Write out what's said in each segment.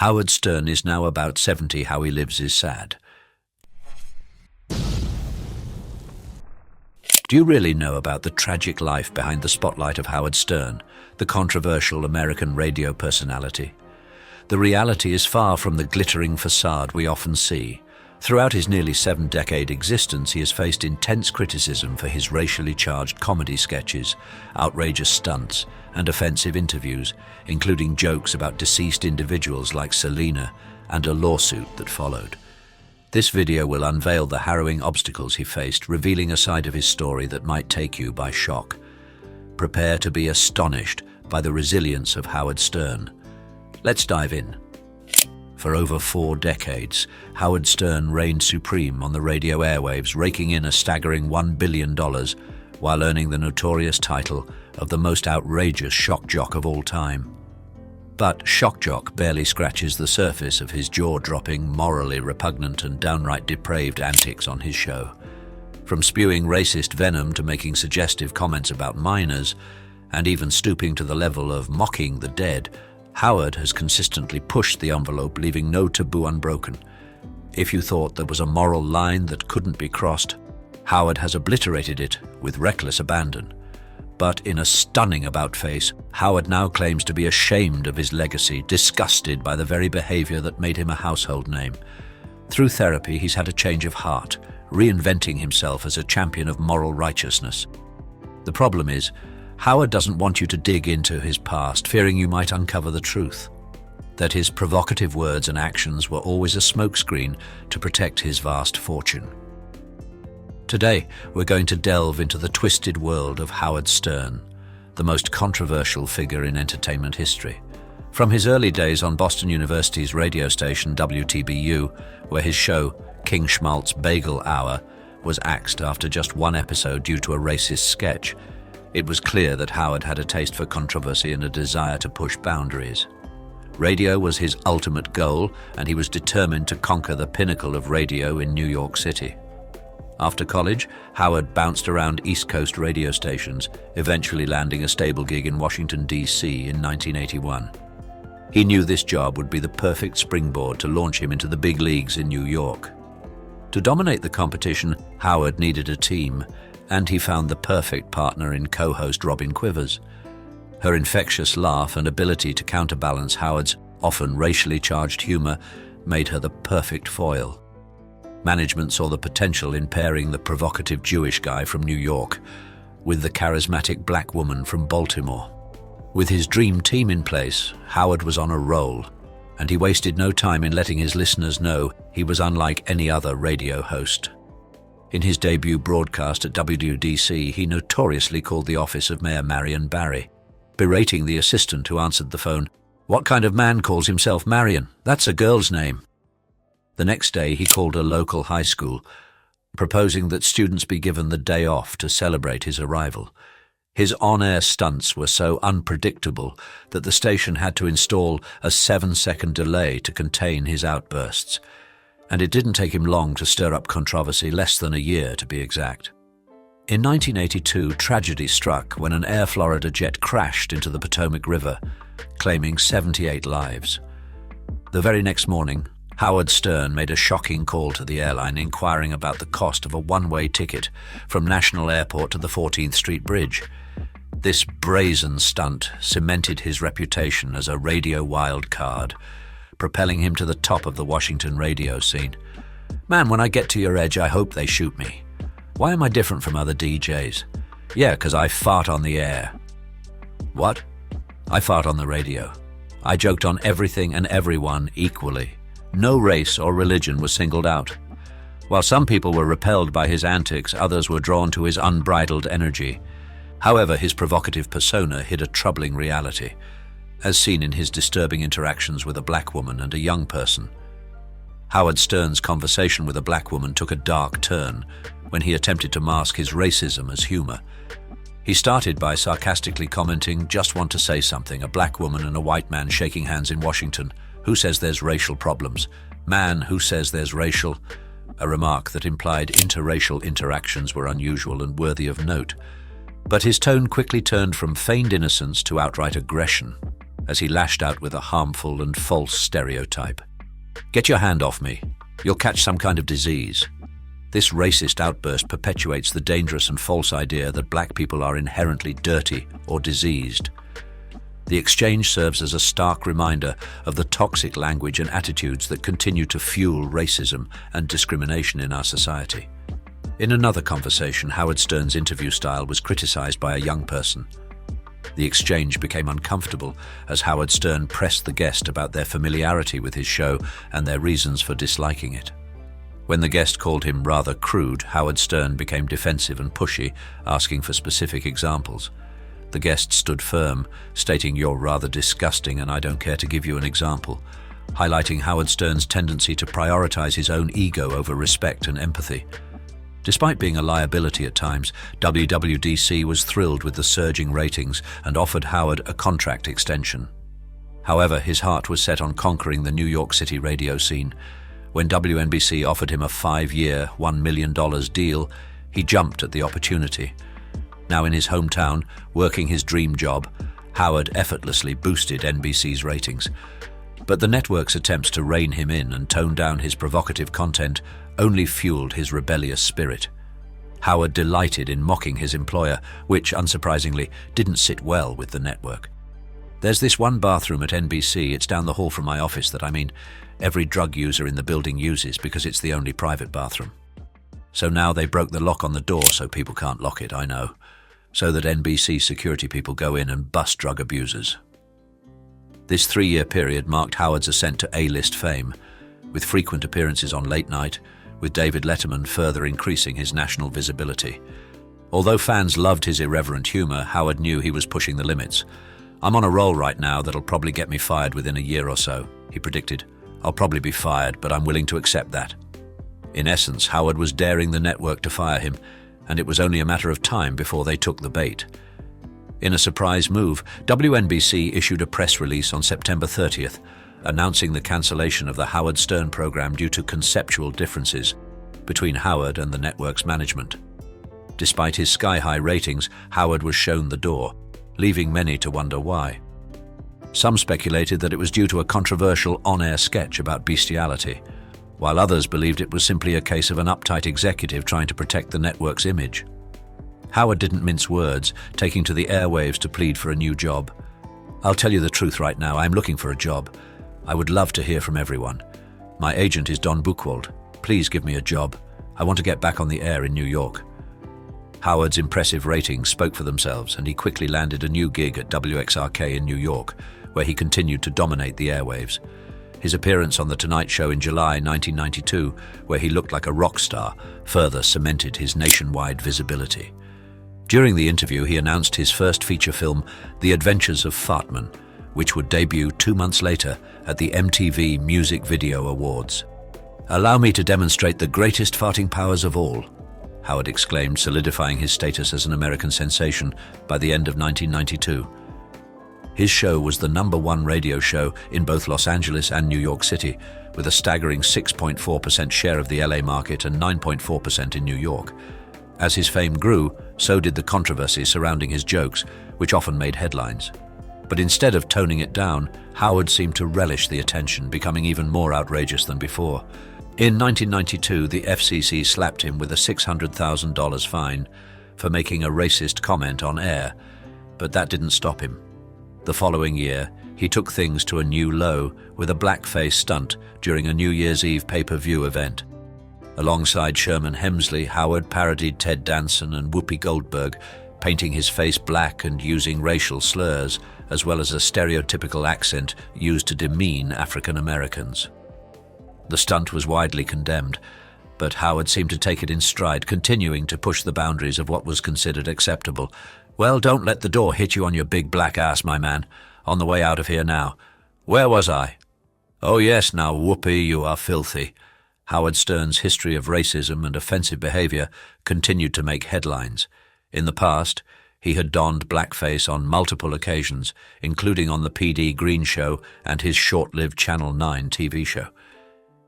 Howard Stern is now about 70. How he lives is sad. Do you really know about the tragic life behind the spotlight of Howard Stern, the controversial American radio personality? The reality is far from the glittering facade we often see. Throughout his nearly 7-decade existence, he has faced intense criticism for his racially charged comedy sketches, outrageous stunts, and offensive interviews, including jokes about deceased individuals like Selena and a lawsuit that followed. This video will unveil the harrowing obstacles he faced, revealing a side of his story that might take you by shock. Prepare to be astonished by the resilience of Howard Stern. Let's dive in. For over 4 decades, Howard Stern reigned supreme on the radio airwaves, raking in a staggering $1 billion while earning the notorious title of the most outrageous shock jock of all time. But shock jock barely scratches the surface of his jaw-dropping, morally repugnant and downright depraved antics on his show. From spewing racist venom to making suggestive comments about minors, and even stooping to the level of mocking the dead, Howard has consistently pushed the envelope, leaving no taboo unbroken. If you thought there was a moral line that couldn't be crossed, Howard has obliterated it with reckless abandon. But in a stunning about-face, Howard now claims to be ashamed of his legacy, disgusted by the very behavior that made him a household name. Through therapy, he's had a change of heart, reinventing himself as a champion of moral righteousness. The problem is, Howard doesn't want you to dig into his past, fearing you might uncover the truth. That his provocative words and actions were always a smokescreen to protect his vast fortune. Today, we're going to delve into the twisted world of Howard Stern, the most controversial figure in entertainment history. From his early days on Boston University's radio station WTBU, where his show, King Schmaltz's Bagel Hour, was axed after just 1 episode due to a racist sketch, it was clear that Howard had a taste for controversy and a desire to push boundaries. Radio was his ultimate goal, and he was determined to conquer the pinnacle of radio in New York City. After college, Howard bounced around East Coast radio stations, eventually landing a stable gig in Washington, D.C. in 1981. He knew this job would be the perfect springboard to launch him into the big leagues in New York. To dominate the competition, Howard needed a team, and he found the perfect partner in co-host Robin Quivers. Her infectious laugh and ability to counterbalance Howard's often racially charged humor made her the perfect foil. Management saw the potential in pairing the provocative Jewish guy from New York with the charismatic black woman from Baltimore. With his dream team in place, Howard was on a roll, and he wasted no time in letting his listeners know he was unlike any other radio host. In his debut broadcast at WDC, he notoriously called the office of Mayor Marion Barry, berating the assistant who answered the phone. "What kind of man calls himself Marion? That's a girl's name." The next day, he called a local high school, proposing that students be given the day off to celebrate his arrival. His on-air stunts were so unpredictable that the station had to install a 7-second delay to contain his outbursts. And it didn't take him long to stir up controversy, less than a year to be exact. In 1982, tragedy struck when an Air Florida jet crashed into the Potomac River, claiming 78 lives. The very next morning, Howard Stern made a shocking call to the airline, inquiring about the cost of a one-way ticket from National Airport to the 14th Street Bridge. This brazen stunt cemented his reputation as a radio wild card, propelling him to the top of the Washington radio scene. "Man, when I get to your edge, I hope they shoot me. Why am I different from other DJs? Yeah, 'cause I fart on the air." What? I fart on the radio. I joked on everything and everyone equally. No race or religion was singled out. While some people were repelled by his antics, others were drawn to his unbridled energy. However, his provocative persona hid a troubling reality, as seen in his disturbing interactions with a black woman and a young person. Howard Stern's conversation with a black woman took a dark turn when he attempted to mask his racism as humor. He started by sarcastically commenting, "Just want to say something, a black woman and a white man shaking hands in Washington. Who says there's racial problems? Man, who says there's racial?" A remark that implied interracial interactions were unusual and worthy of note. But his tone quickly turned from feigned innocence to outright aggression. as he lashed out with a harmful and false stereotype. "Get your hand off me. You'll catch some kind of disease." This racist outburst perpetuates the dangerous and false idea that black people are inherently dirty or diseased. The exchange serves as a stark reminder of the toxic language and attitudes that continue to fuel racism and discrimination in our society. In another conversation, Howard Stern's interview style was criticized by a young person. The exchange became uncomfortable as Howard Stern pressed the guest about their familiarity with his show and their reasons for disliking it. When the guest called him rather crude, Howard Stern became defensive and pushy, asking for specific examples. The guest stood firm, stating, "You're rather disgusting and I don't care to give you an example," highlighting Howard Stern's tendency to prioritize his own ego over respect and empathy. Despite being a liability at times, WWDC was thrilled with the surging ratings and offered Howard a contract extension. However, his heart was set on conquering the New York City radio scene. When WNBC offered him a 5-year, $1 million deal, he jumped at the opportunity. Now in his hometown, working his dream job, Howard effortlessly boosted NBC's ratings. But the network's attempts to rein him in and tone down his provocative content only fueled his rebellious spirit. Howard delighted in mocking his employer, which, unsurprisingly, didn't sit well with the network. "There's this one bathroom at NBC, it's down the hall from my office, that every drug user in the building uses because it's the only private bathroom. So now they broke the lock on the door so people can't lock it, I know, so that NBC security people go in and bust drug abusers." This 3-year period marked Howard's ascent to A-list fame, with frequent appearances on Late Night, with David Letterman further increasing his national visibility. Although fans loved his irreverent humor, Howard knew he was pushing the limits. "I'm on a roll right now that'll probably get me fired within a year or so," he predicted. "I'll probably be fired, but I'm willing to accept that." In essence, Howard was daring the network to fire him, and it was only a matter of time before they took the bait. In a surprise move, WNBC issued a press release on September 30th, announcing the cancellation of the Howard Stern program due to conceptual differences between Howard and the network's management. Despite his sky-high ratings, Howard was shown the door, leaving many to wonder why. Some speculated that it was due to a controversial on-air sketch about bestiality, while others believed it was simply a case of an uptight executive trying to protect the network's image. Howard didn't mince words, taking to the airwaves to plead for a new job. "I'll tell you the truth right now, I'm looking for a job. I would love to hear from everyone. My agent is Don Buchwald. Please give me a job. I want to get back on the air in New York." Howard's impressive ratings spoke for themselves, and he quickly landed a new gig at WXRK in New York, where he continued to dominate the airwaves. His appearance on The Tonight Show in July 1992, where he looked like a rock star, further cemented his nationwide visibility. During the interview, he announced his first feature film, The Adventures of Fartman, which would debut 2 months later at the MTV Music Video Awards. "Allow me to demonstrate the greatest farting powers of all," Howard exclaimed, solidifying his status as an American sensation by the end of 1992. His show was the #1 radio show in both Los Angeles and New York City, with a staggering 6.4% share of the LA market and 9.4% in New York. As his fame grew, so did the controversy surrounding his jokes, which often made headlines. But instead of toning it down, Howard seemed to relish the attention, becoming even more outrageous than before. In 1992, the FCC slapped him with a $600,000 fine for making a racist comment on air, but that didn't stop him. The following year, he took things to a new low with a blackface stunt during a New Year's Eve pay-per-view event. Alongside Sherman Hemsley, Howard parodied Ted Danson and Whoopi Goldberg, painting his face black and using racial slurs, as well as a stereotypical accent used to demean African Americans. The stunt was widely condemned, but Howard seemed to take it in stride, continuing to push the boundaries of what was considered acceptable. "Well, don't let the door hit you on your big black ass, my man. On the way out of here now. Where was I? Oh yes, now Whoopi, you are filthy." Howard Stern's history of racism and offensive behavior continued to make headlines. In the past, he had donned blackface on multiple occasions, including on the PD Green Show and his short-lived Channel 9 TV show.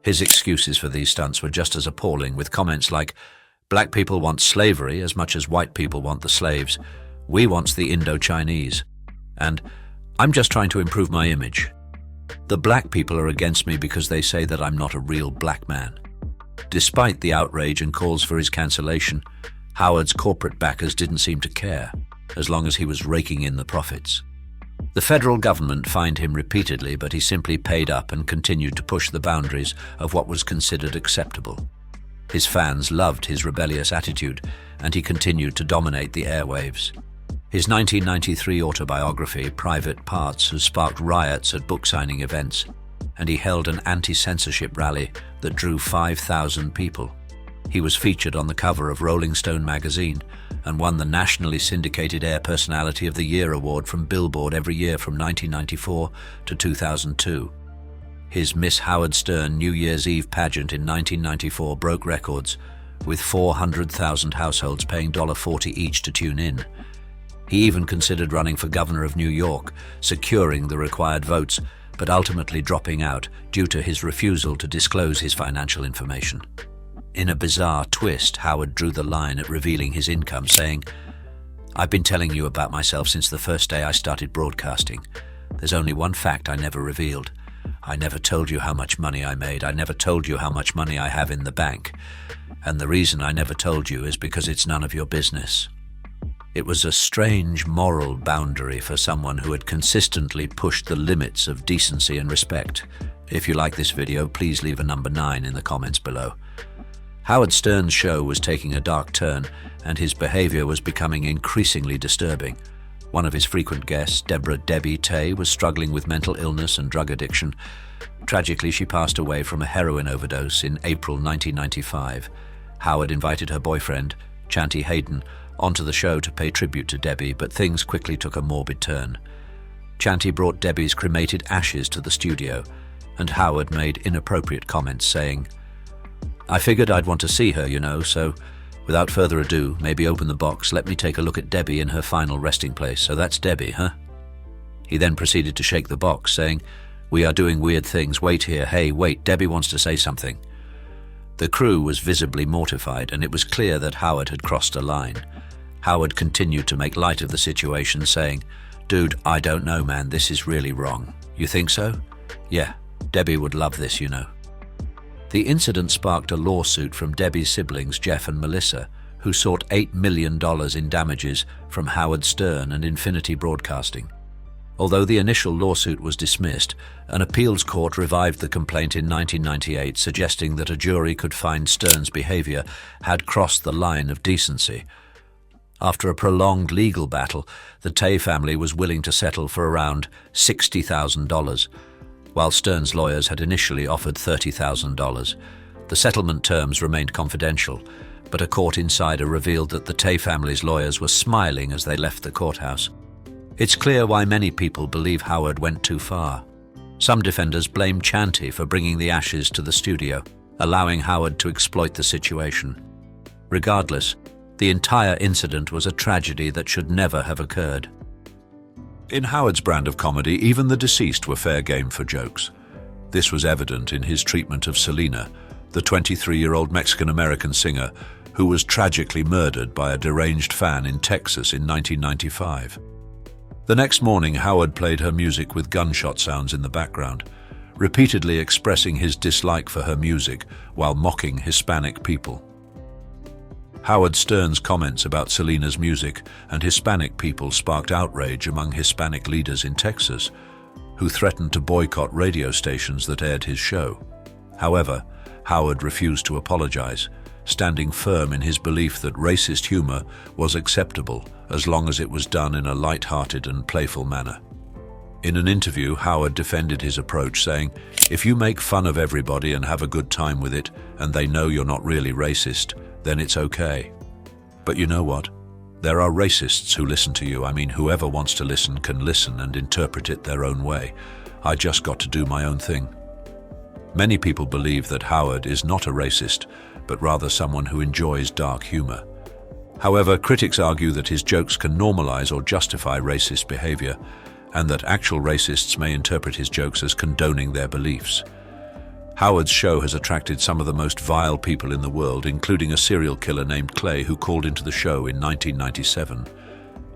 His excuses for these stunts were just as appalling, with comments like, "Black people want slavery as much as white people want the slaves. We wants the Indo-Chinese." And, I'm just trying to improve my image. The black people are against me because they say that I'm not a real black man. Despite the outrage and calls for his cancellation, Howard's corporate backers didn't seem to care, as long as he was raking in the profits. The federal government fined him repeatedly, but he simply paid up and continued to push the boundaries of what was considered acceptable. His fans loved his rebellious attitude, and he continued to dominate the airwaves. His 1993 autobiography, Private Parts, has sparked riots at book signing events, and he held an anti-censorship rally that drew 5,000 people. He was featured on the cover of Rolling Stone magazine and won the nationally syndicated Air Personality of the Year award from Billboard every year from 1994 to 2002. His Miss Howard Stern New Year's Eve pageant in 1994 broke records, with 400,000 households paying $1.40 each to tune in. He even considered running for governor of New York, securing the required votes, but ultimately dropping out due to his refusal to disclose his financial information. In a bizarre twist, Howard drew the line at revealing his income, saying, "I've been telling you about myself since the first day I started broadcasting. There's only one fact I never revealed. I never told you how much money I made. I never told you how much money I have in the bank. And the reason I never told you is because it's none of your business." It was a strange moral boundary for someone who had consistently pushed the limits of decency and respect. If you like this video, please leave a number 9 in the comments below. Howard Stern's show was taking a dark turn, and his behavior was becoming increasingly disturbing. One of his frequent guests, Debbie Tay, was struggling with mental illness and drug addiction. Tragically, she passed away from a heroin overdose in April 1995. Howard invited her boyfriend, Chanty Hayden, onto the show to pay tribute to Debbie, but things quickly took a morbid turn. Chanty brought Debbie's cremated ashes to the studio, and Howard made inappropriate comments saying, "I figured I'd want to see her, you know, so without further ado, maybe open the box, let me take a look at Debbie in her final resting place. So that's Debbie, huh?" He then proceeded to shake the box, saying, "We are doing weird things, wait here, hey, wait, Debbie wants to say something." The crew was visibly mortified, and it was clear that Howard had crossed a line. Howard continued to make light of the situation, saying, "Dude, I don't know, man, this is really wrong. You think so? Yeah, Debbie would love this, you know." The incident sparked a lawsuit from Debbie's siblings, Jeff and Melissa, who sought $8 million in damages from Howard Stern and Infinity Broadcasting. Although the initial lawsuit was dismissed, an appeals court revived the complaint in 1998, suggesting that a jury could find Stern's behavior had crossed the line of decency. After a prolonged legal battle, the Tay family was willing to settle for around $60,000, while Stern's lawyers had initially offered $30,000. The settlement terms remained confidential, but a court insider revealed that the Tay family's lawyers were smiling as they left the courthouse. It's clear why many people believe Howard went too far. Some defenders blame Chanty for bringing the ashes to the studio, allowing Howard to exploit the situation. Regardless, the entire incident was a tragedy that should never have occurred. In Howard's brand of comedy, even the deceased were fair game for jokes. This was evident in his treatment of Selena, the 23-year-old Mexican-American singer who was tragically murdered by a deranged fan in Texas in 1995. The next morning, Howard played her music with gunshot sounds in the background, repeatedly expressing his dislike for her music while mocking Hispanic people. Howard Stern's comments about Selena's music and Hispanic people sparked outrage among Hispanic leaders in Texas, who threatened to boycott radio stations that aired his show. However, Howard refused to apologize, standing firm in his belief that racist humor was acceptable as long as it was done in a light-hearted and playful manner. In an interview, Howard defended his approach, saying, "If you make fun of everybody and have a good time with it, and they know you're not really racist, then it's okay. But you know what? There are racists who listen to you. I mean, whoever wants to listen can listen and interpret it their own way. I just got to do my own thing." Many people believe that Howard is not a racist, but rather someone who enjoys dark humor. However, critics argue that his jokes can normalize or justify racist behavior, and that actual racists may interpret his jokes as condoning their beliefs. Howard's show has attracted some of the most vile people in the world, including a serial killer named Clay who called into the show in 1997.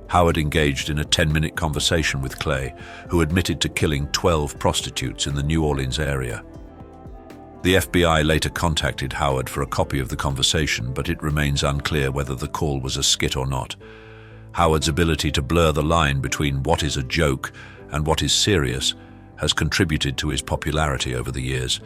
Howard engaged in a 10-minute conversation with Clay, who admitted to killing 12 prostitutes in the New Orleans area. The FBI later contacted Howard for a copy of the conversation, but it remains unclear whether the call was a skit or not. Howard's ability to blur the line between what is a joke and what is serious has contributed to his popularity over the years.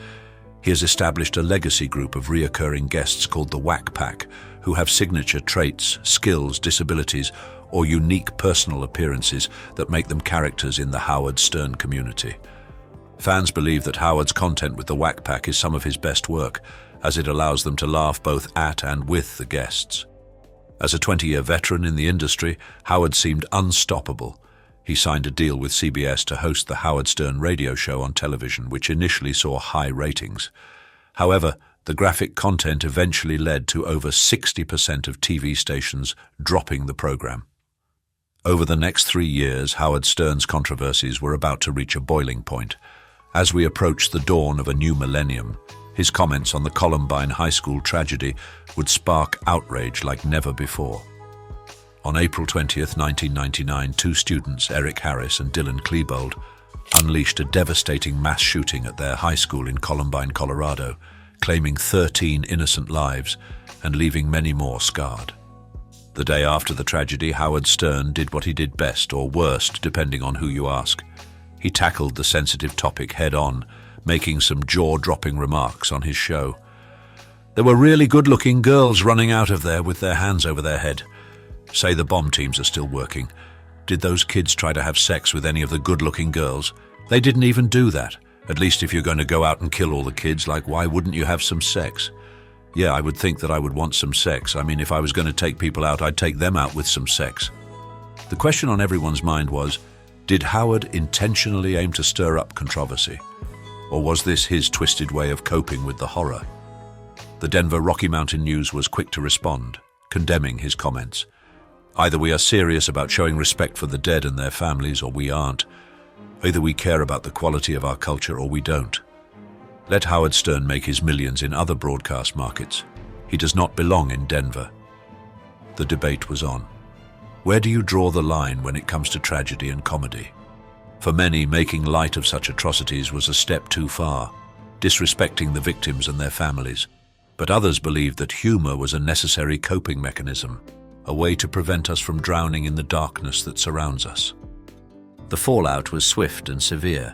He has established a legacy group of reoccurring guests called the Whack Pack, who have signature traits, skills, disabilities, or unique personal appearances that make them characters in the Howard Stern community. Fans believe that Howard's content with the Whack Pack is some of his best work, as it allows them to laugh both at and with the guests. As a 20-year veteran in the industry, Howard seemed unstoppable. He signed a deal with CBS to host the Howard Stern radio show on television, which initially saw high ratings. However, the graphic content eventually led to over 60% of TV stations dropping the program. Over the next 3 years, Howard Stern's controversies were about to reach a boiling point. As we approached the dawn of a new millennium, his comments on the Columbine High School tragedy would spark outrage like never before. On April 20th, 1999, 2 students, Eric Harris and Dylan Klebold, unleashed a devastating mass shooting at their high school in Columbine, Colorado, claiming 13 innocent lives and leaving many more scarred. The day after the tragedy, Howard Stern did what he did best, or worst, depending on who you ask. He tackled the sensitive topic head-on, making some jaw-dropping remarks on his show. There were really good-looking girls running out of there with their hands over their head. Say the bomb teams are still working. Did those kids try to have sex with any of the good-looking girls? They didn't even do that. At least if you're going to go out and kill all the kids, like, why wouldn't you have some sex? Yeah, I would think that I would want some sex. I mean, if I was going to take people out, I'd take them out with some sex. The question on everyone's mind was, did Howard intentionally aim to stir up controversy? Or was this his twisted way of coping with the horror? The Denver Rocky Mountain News was quick to respond, condemning his comments. Either we are serious about showing respect for the dead and their families, or we aren't. Either we care about the quality of our culture, or we don't. Let Howard Stern make his millions in other broadcast markets. He does not belong in Denver. The debate was on. Where do you draw the line when it comes to tragedy and comedy? For many, making light of such atrocities was a step too far, disrespecting the victims and their families. But others believed that humor was a necessary coping mechanism, a way to prevent us from drowning in the darkness that surrounds us. The fallout was swift and severe.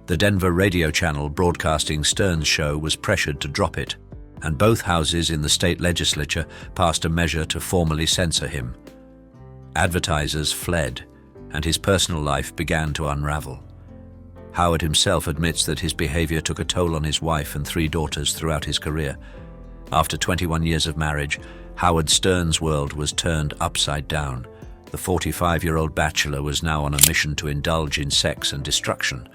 The Denver radio channel broadcasting Stern's show was pressured to drop it, and both houses in the state legislature passed a measure to formally censor him. Advertisers fled, and his personal life began to unravel. Howard himself admits that his behavior took a toll on his wife and 3 daughters throughout his career. After 21 years of marriage, Howard Stern's world was turned upside down. The 45-year-old bachelor was now on a mission to indulge in sex and destruction,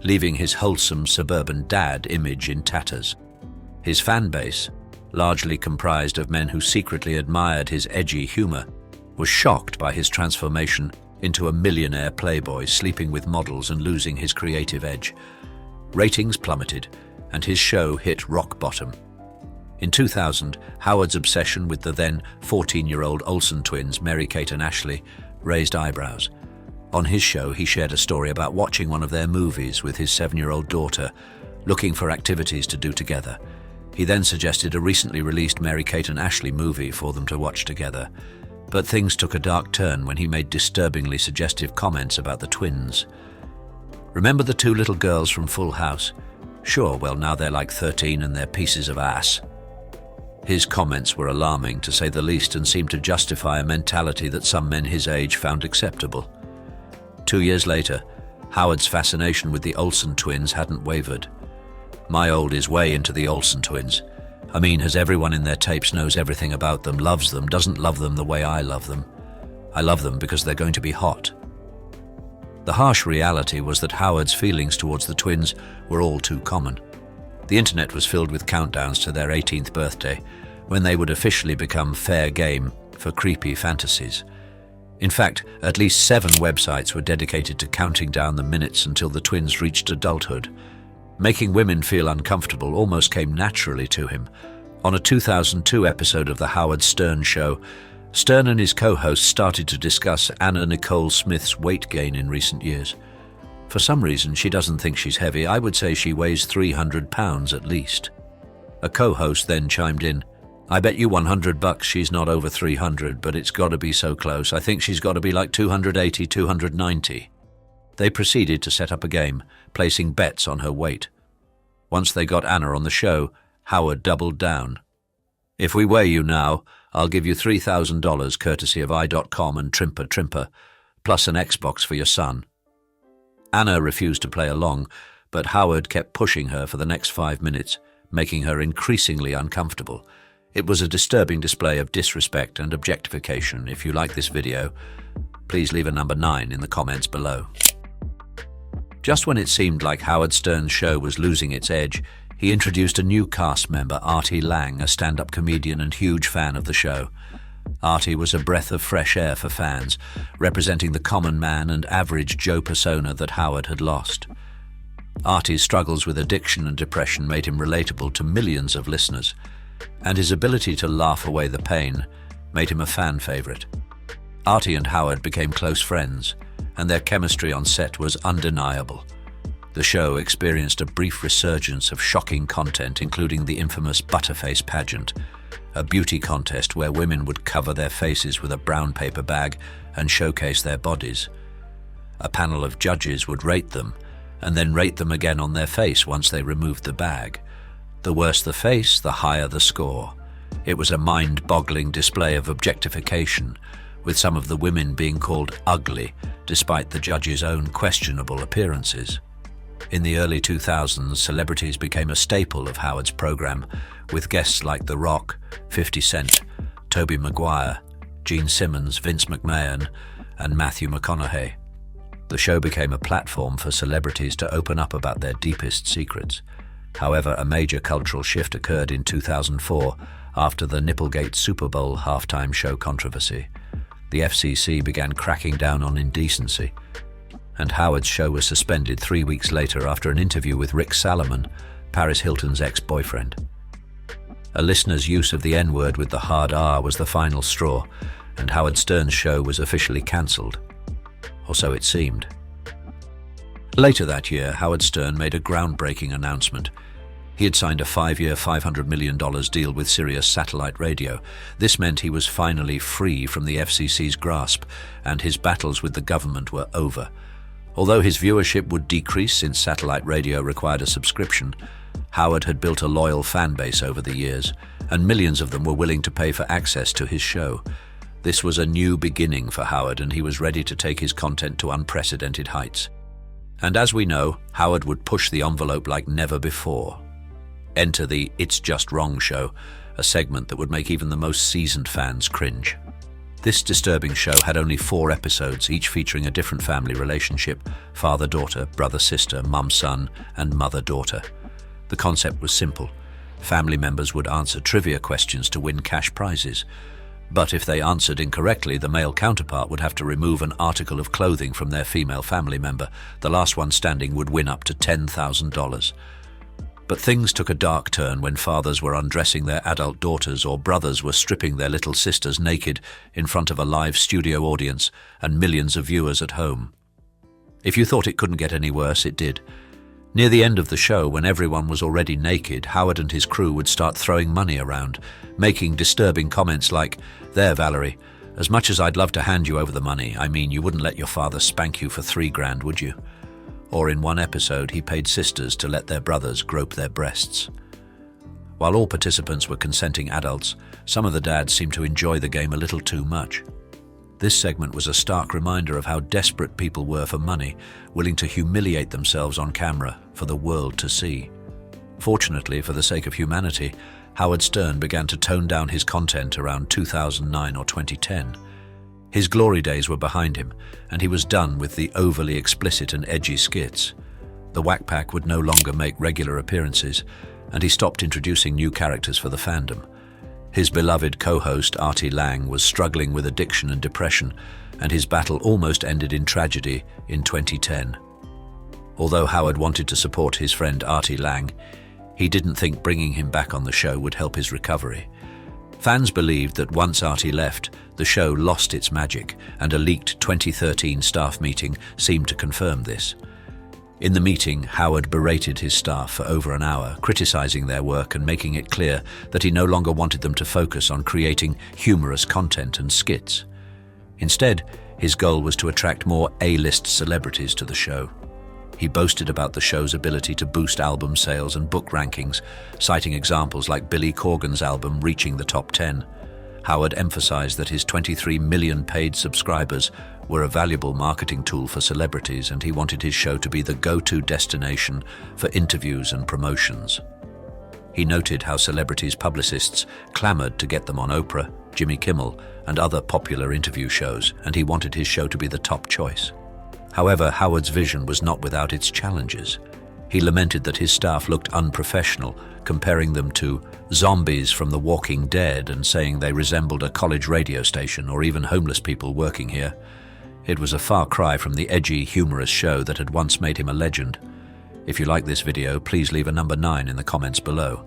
leaving his wholesome suburban dad image in tatters. His fan base, largely comprised of men who secretly admired his edgy humor, was shocked by his transformation into a millionaire playboy sleeping with models and losing his creative edge. Ratings plummeted, and his show hit rock bottom. In 2000, Howard's obsession with the then 14-year-old Olsen twins, Mary-Kate and Ashley, raised eyebrows. On his show, he shared a story about watching one of their movies with his 7-year-old daughter, looking for activities to do together. He then suggested a recently released Mary-Kate and Ashley movie for them to watch together. But things took a dark turn when he made disturbingly suggestive comments about the twins. Remember the 2 little girls from Full House? Sure, well, now they're like 13 and they're pieces of ass. His comments were alarming, to say the least, and seemed to justify a mentality that some men his age found acceptable. 2 years later, Howard's fascination with the Olsen twins hadn't wavered. My old is way into the Olsen twins. I mean, as everyone in their tapes knows everything about them, loves them, doesn't love them the way I love them. I love them because they're going to be hot. The harsh reality was that Howard's feelings towards the twins were all too common. The internet was filled with countdowns to their 18th birthday, when they would officially become fair game for creepy fantasies. In fact, at least 7 websites were dedicated to counting down the minutes until the twins reached adulthood. Making women feel uncomfortable almost came naturally to him. On a 2002 episode of The Howard Stern Show, Stern and his co-hosts started to discuss Anna Nicole Smith's weight gain in recent years. For some reason, she doesn't think she's heavy. I would say she weighs 300 pounds at least. A co-host then chimed in, "I bet you $100 she's not over 300, but it's got to be so close. I think she's got to be like 280, 290. They proceeded to set up a game, placing bets on her weight. Once they got Anna on the show, Howard doubled down. "If we weigh you now, I'll give you $3,000 courtesy of i.com and Trimper, plus an Xbox for your son." Anna refused to play along, but Howard kept pushing her for the next 5 minutes, making her increasingly uncomfortable. It was a disturbing display of disrespect and objectification. If you like this video, please leave a number 9 in the comments below. Just when it seemed like Howard Stern's show was losing its edge, he introduced a new cast member, Artie Lang, a stand-up comedian and huge fan of the show. Artie was a breath of fresh air for fans, representing the common man and average Joe persona that Howard had lost. Artie's struggles with addiction and depression made him relatable to millions of listeners, and his ability to laugh away the pain made him a fan favorite. Artie and Howard became close friends, and their chemistry on set was undeniable. The show experienced a brief resurgence of shocking content, including the infamous Butterface pageant, a beauty contest where women would cover their faces with a brown paper bag and showcase their bodies. A panel of judges would rate them, and then rate them again on their face once they removed the bag. The worse the face, the higher the score. It was a mind-boggling display of objectification, with some of the women being called ugly, despite the judges' own questionable appearances. In the early 2000s, celebrities became a staple of Howard's program, with guests like The Rock, 50 Cent, Tobey Maguire, Gene Simmons, Vince McMahon, and Matthew McConaughey. The show became a platform for celebrities to open up about their deepest secrets. However, a major cultural shift occurred in 2004 after the Nipplegate Super Bowl halftime show controversy. The FCC began cracking down on indecency, and Howard's show was suspended 3 weeks later after an interview with Rick Salomon, Paris Hilton's ex-boyfriend. A listener's use of the N-word with the hard R was the final straw, and Howard Stern's show was officially cancelled. Or so it seemed. Later that year, Howard Stern made a groundbreaking announcement. He had signed a 5-year, $500 million deal with Sirius Satellite Radio. This meant he was finally free from the FCC's grasp, and his battles with the government were over. Although his viewership would decrease since satellite radio required a subscription, Howard had built a loyal fan base over the years, and millions of them were willing to pay for access to his show. This was a new beginning for Howard, and he was ready to take his content to unprecedented heights. And as we know, Howard would push the envelope like never before. Enter the It's Just Wrong show, a segment that would make even the most seasoned fans cringe. This disturbing show had only 4 episodes, each featuring a different family relationship: father-daughter, brother-sister, mum-son, and mother-daughter. The concept was simple. Family members would answer trivia questions to win cash prizes. But if they answered incorrectly, the male counterpart would have to remove an article of clothing from their female family member. The last one standing would win up to $10,000. But things took a dark turn when fathers were undressing their adult daughters or brothers were stripping their little sisters naked in front of a live studio audience and millions of viewers at home. If you thought it couldn't get any worse, it did. Near the end of the show, when everyone was already naked, Howard and his crew would start throwing money around, making disturbing comments like, "There, Valerie, as much as I'd love to hand you over the money, I mean, you wouldn't let your father spank you for $3,000, would you?" Or in one episode, he paid sisters to let their brothers grope their breasts. While all participants were consenting adults, some of the dads seemed to enjoy the game a little too much. This segment was a stark reminder of how desperate people were for money, willing to humiliate themselves on camera for the world to see. Fortunately, for the sake of humanity, Howard Stern began to tone down his content around 2009 or 2010. His glory days were behind him, and he was done with the overly explicit and edgy skits. The Whack Pack would no longer make regular appearances, and he stopped introducing new characters for the fandom. His beloved co-host Artie Lang was struggling with addiction and depression, and his battle almost ended in tragedy in 2010. Although Howard wanted to support his friend Artie Lang, he didn't think bringing him back on the show would help his recovery. Fans believed that once Artie left, the show lost its magic, and a leaked 2013 staff meeting seemed to confirm this. In the meeting, Howard berated his staff for over an hour, criticizing their work and making it clear that he no longer wanted them to focus on creating humorous content and skits. Instead, his goal was to attract more A-list celebrities to the show. He boasted about the show's ability to boost album sales and book rankings, citing examples like Billy Corgan's album reaching the top 10. Howard emphasized that his 23 million paid subscribers were a valuable marketing tool for celebrities, and he wanted his show to be the go-to destination for interviews and promotions. He noted how celebrities' publicists clamored to get them on Oprah, Jimmy Kimmel, and other popular interview shows, and he wanted his show to be the top choice. However, Howard's vision was not without its challenges. He lamented that his staff looked unprofessional, comparing them to zombies from The Walking Dead and saying they resembled a college radio station or even homeless people working here. It was a far cry from the edgy, humorous show that had once made him a legend. If you like this video, please leave a number 9 in the comments below.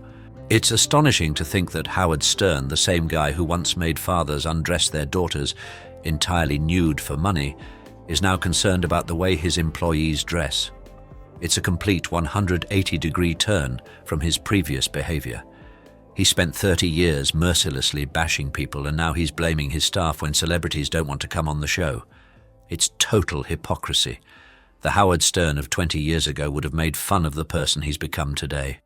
It's astonishing to think that Howard Stern, the same guy who once made fathers undress their daughters entirely nude for money, is now concerned about the way his employees dress. It's a complete 180-degree turn from his previous behavior. He spent 30 years mercilessly bashing people, and now he's blaming his staff when celebrities don't want to come on the show. It's total hypocrisy. The Howard Stern of 20 years ago would have made fun of the person he's become today.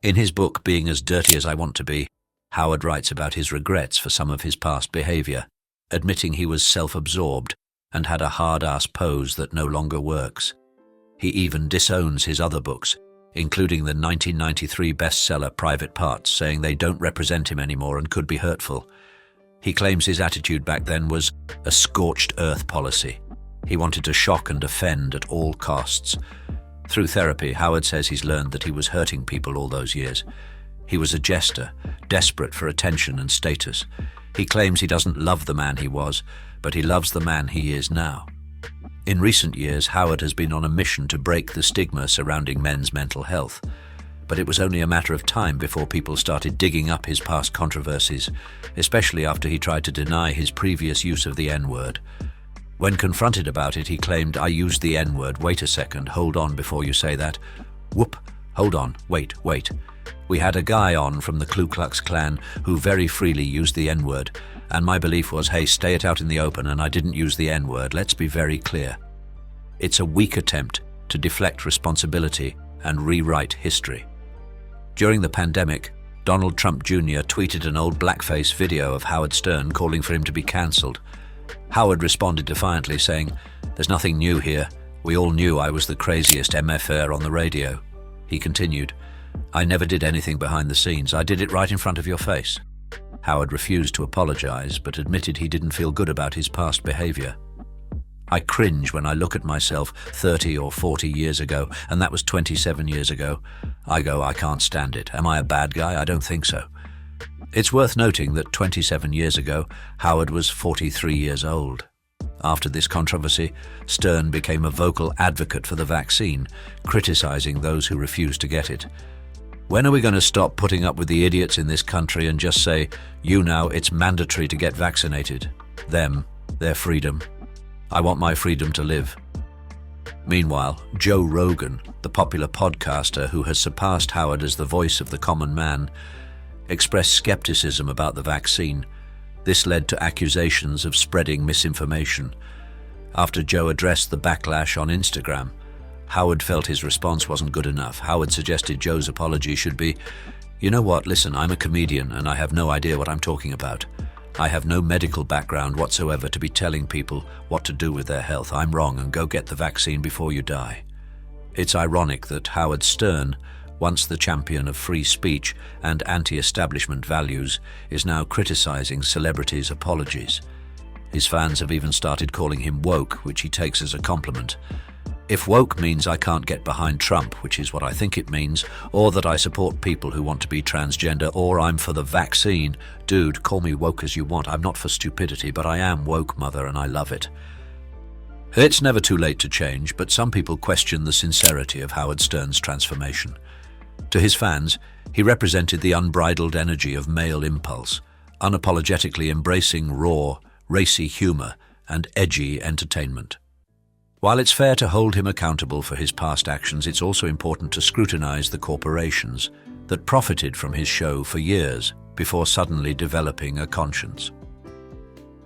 In his book, Being as Dirty as I Want to Be, Howard writes about his regrets for some of his past behavior, admitting he was self-absorbed and had a hard-ass pose that no longer works. He even disowns his other books, including the 1993 bestseller Private Parts, saying they don't represent him anymore and could be hurtful. He claims his attitude back then was a scorched earth policy. He wanted to shock and offend at all costs. Through therapy, Howard says he's learned that he was hurting people all those years. He was a jester, desperate for attention and status. He claims he doesn't love the man he was, but he loves the man he is now. In recent years, Howard has been on a mission to break the stigma surrounding men's mental health. But it was only a matter of time before people started digging up his past controversies, especially after he tried to deny his previous use of the N-word. When confronted about it, he claimed, "I used the N-word, wait a second, hold on before you say that. Whoop, hold on, wait. We had a guy on from the Ku Klux Klan who very freely used the N-word, and my belief was, hey, stay it out in the open, and I didn't use the N-word, let's be very clear." It's a weak attempt to deflect responsibility and rewrite history. During the pandemic, Donald Trump Jr. tweeted an old blackface video of Howard Stern calling for him to be cancelled. Howard responded defiantly, saying, "There's nothing new here. We all knew I was the craziest MFer on the radio." He continued, "I never did anything behind the scenes. I did it right in front of your face." Howard refused to apologize, but admitted he didn't feel good about his past behavior. "I cringe when I look at myself 30 or 40 years ago, and that was 27 years ago. I can't stand it. Am I a bad guy? I don't think so." It's worth noting that 27 years ago, Howard was 43 years old. After this controversy, Stern became a vocal advocate for the vaccine, criticizing those who refused to get it. "When are we going to stop putting up with the idiots in this country and just say, you now, it's mandatory to get vaccinated? Them, their freedom. I want my freedom to live." Meanwhile, Joe Rogan, the popular podcaster who has surpassed Howard as the voice of the common man, expressed skepticism about the vaccine. This led to accusations of spreading misinformation. After Joe addressed the backlash on Instagram, Howard felt his response wasn't good enough. Howard suggested Joe's apology should be, "You know what, listen, I'm a comedian and I have no idea what I'm talking about. I have no medical background whatsoever to be telling people what to do with their health. I'm wrong, and go get the vaccine before you die." It's ironic that Howard Stern, once the champion of free speech and anti-establishment values, is now criticizing celebrities' apologies. His fans have even started calling him woke, which he takes as a compliment. If woke means I can't get behind Trump, which is what I think it means, or that I support people who want to be transgender, or I'm for the vaccine, dude, call me woke as you want. I'm not for stupidity, but I am woke, mother, and I love it. It's never too late to change, but some people question the sincerity of Howard Stern's transformation. To his fans, he represented the unbridled energy of male impulse, unapologetically embracing raw, racy humor and edgy entertainment. While it's fair to hold him accountable for his past actions, it's also important to scrutinize the corporations that profited from his show for years before suddenly developing a conscience.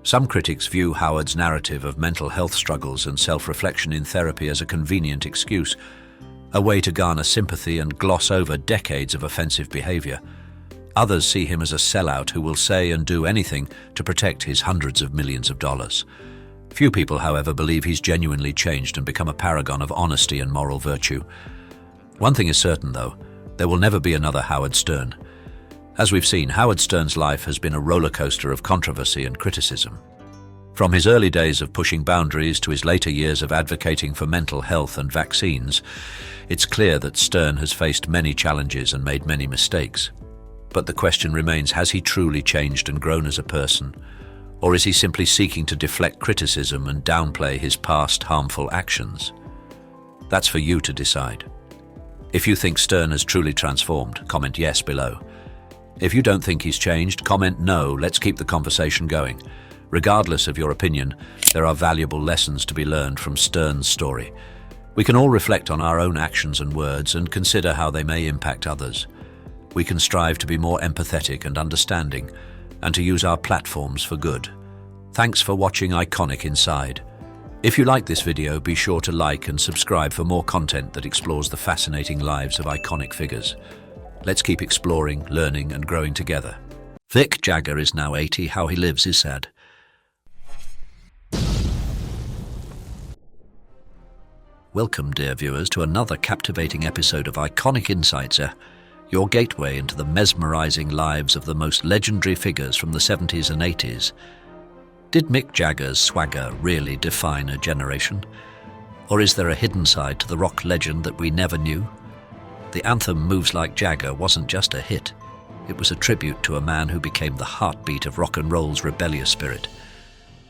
Some critics view Howard's narrative of mental health struggles and self-reflection in therapy as a convenient excuse, a way to garner sympathy and gloss over decades of offensive behavior. Others see him as a sellout who will say and do anything to protect his hundreds of millions of dollars. Few people, however, believe he's genuinely changed and become a paragon of honesty and moral virtue. One thing is certain, though, there will never be another Howard Stern. As we've seen, Howard Stern's life has been a roller coaster of controversy and criticism. From his early days of pushing boundaries to his later years of advocating for mental health and vaccines, it's clear that Stern has faced many challenges and made many mistakes. But the question remains, has he truly changed and grown as a person? Or is he simply seeking to deflect criticism and downplay his past harmful actions? That's for you to decide. If you think Stern has truly transformed, comment yes below. If you don't think he's changed, comment no. Let's keep the conversation going. Regardless of your opinion, there are valuable lessons to be learned from Stern's story. We can all reflect on our own actions and words and consider how they may impact others. We can strive to be more empathetic and understanding, and to use our platforms for good. Thanks for watching Iconic Inside. If you like this video, be sure to like and subscribe for more content that explores the fascinating lives of iconic figures. Let's keep exploring, learning, and growing together. Mick Jagger is now 80. How he lives is sad. Welcome, dear viewers, to another captivating episode of Iconic Insights, your gateway into the mesmerizing lives of the most legendary figures from the 70s and 80s. Did Mick Jagger's swagger really define a generation? Or is there a hidden side to the rock legend that we never knew? The anthem Moves Like Jagger wasn't just a hit. It was a tribute to a man who became the heartbeat of rock and roll's rebellious spirit.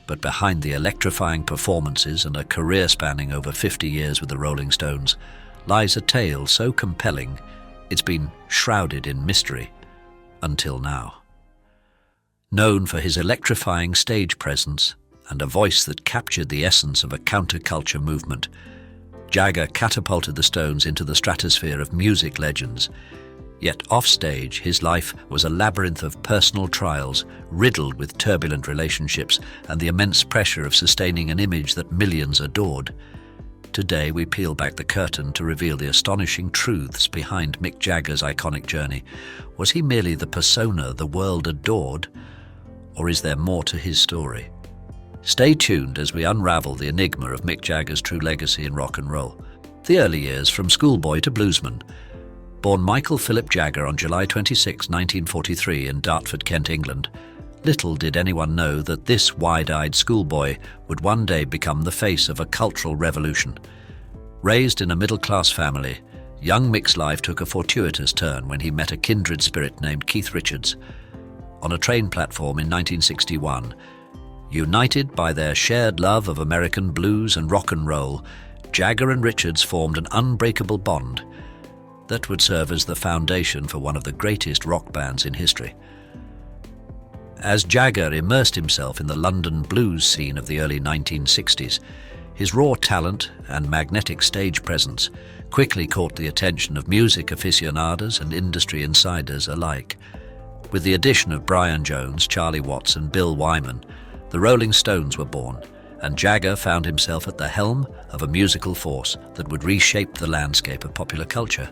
But behind the electrifying performances and a career spanning over 50 years with the Rolling Stones lies a tale so compelling it's been shrouded in mystery until now. Known for his electrifying stage presence and a voice that captured the essence of a counterculture movement, Jagger catapulted the Stones into the stratosphere of music legends. Yet offstage, his life was a labyrinth of personal trials, riddled with turbulent relationships and the immense pressure of sustaining an image that millions adored. Today, we peel back the curtain to reveal the astonishing truths behind Mick Jagger's iconic journey. Was he merely the persona the world adored, or is there more to his story? Stay tuned as we unravel the enigma of Mick Jagger's true legacy in rock and roll. The early years, from schoolboy to bluesman. Born Michael Philip Jagger on July 26, 1943 in Dartford, Kent, England, little did anyone know that this wide-eyed schoolboy would one day become the face of a cultural revolution. Raised in a middle-class family, young Mick's life took a fortuitous turn when he met a kindred spirit named Keith Richards. On a train platform in 1961, united by their shared love of American blues and rock and roll, Jagger and Richards formed an unbreakable bond that would serve as the foundation for one of the greatest rock bands in history. As Jagger immersed himself in the London blues scene of the early 1960s, his raw talent and magnetic stage presence quickly caught the attention of music aficionados and industry insiders alike. With the addition of Brian Jones, Charlie Watts, and Bill Wyman, the Rolling Stones were born, and Jagger found himself at the helm of a musical force that would reshape the landscape of popular culture,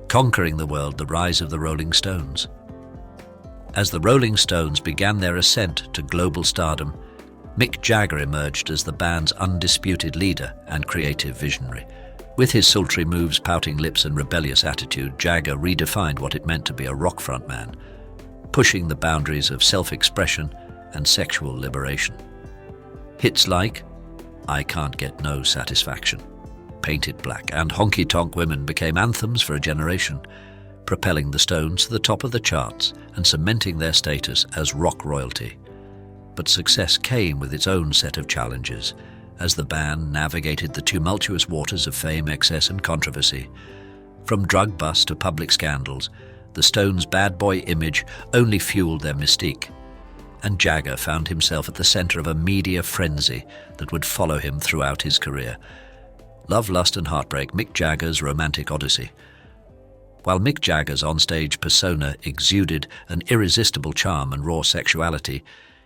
conquering the world. The rise of the Rolling Stones. As the Rolling Stones began their ascent to global stardom, Mick Jagger emerged as the band's undisputed leader and creative visionary. With his sultry moves, pouting lips, and rebellious attitude, Jagger redefined what it meant to be a rock frontman, pushing the boundaries of self-expression and sexual liberation. Hits like I Can't Get No Satisfaction, Painted Black, and Honky Tonk Women became anthems for a generation, propelling the Stones to the top of the charts and cementing their status as rock royalty. But success came with its own set of challenges as the band navigated the tumultuous waters of fame, excess, and controversy. From drug busts to public scandals, the Stones' bad boy image only fueled their mystique. and Jagger found himself at the center of a media frenzy that would follow him throughout his career. Love, Lust and Heartbreak, Mick Jagger's romantic odyssey. While Mick Jagger's onstage persona exuded an irresistible charm and raw sexuality,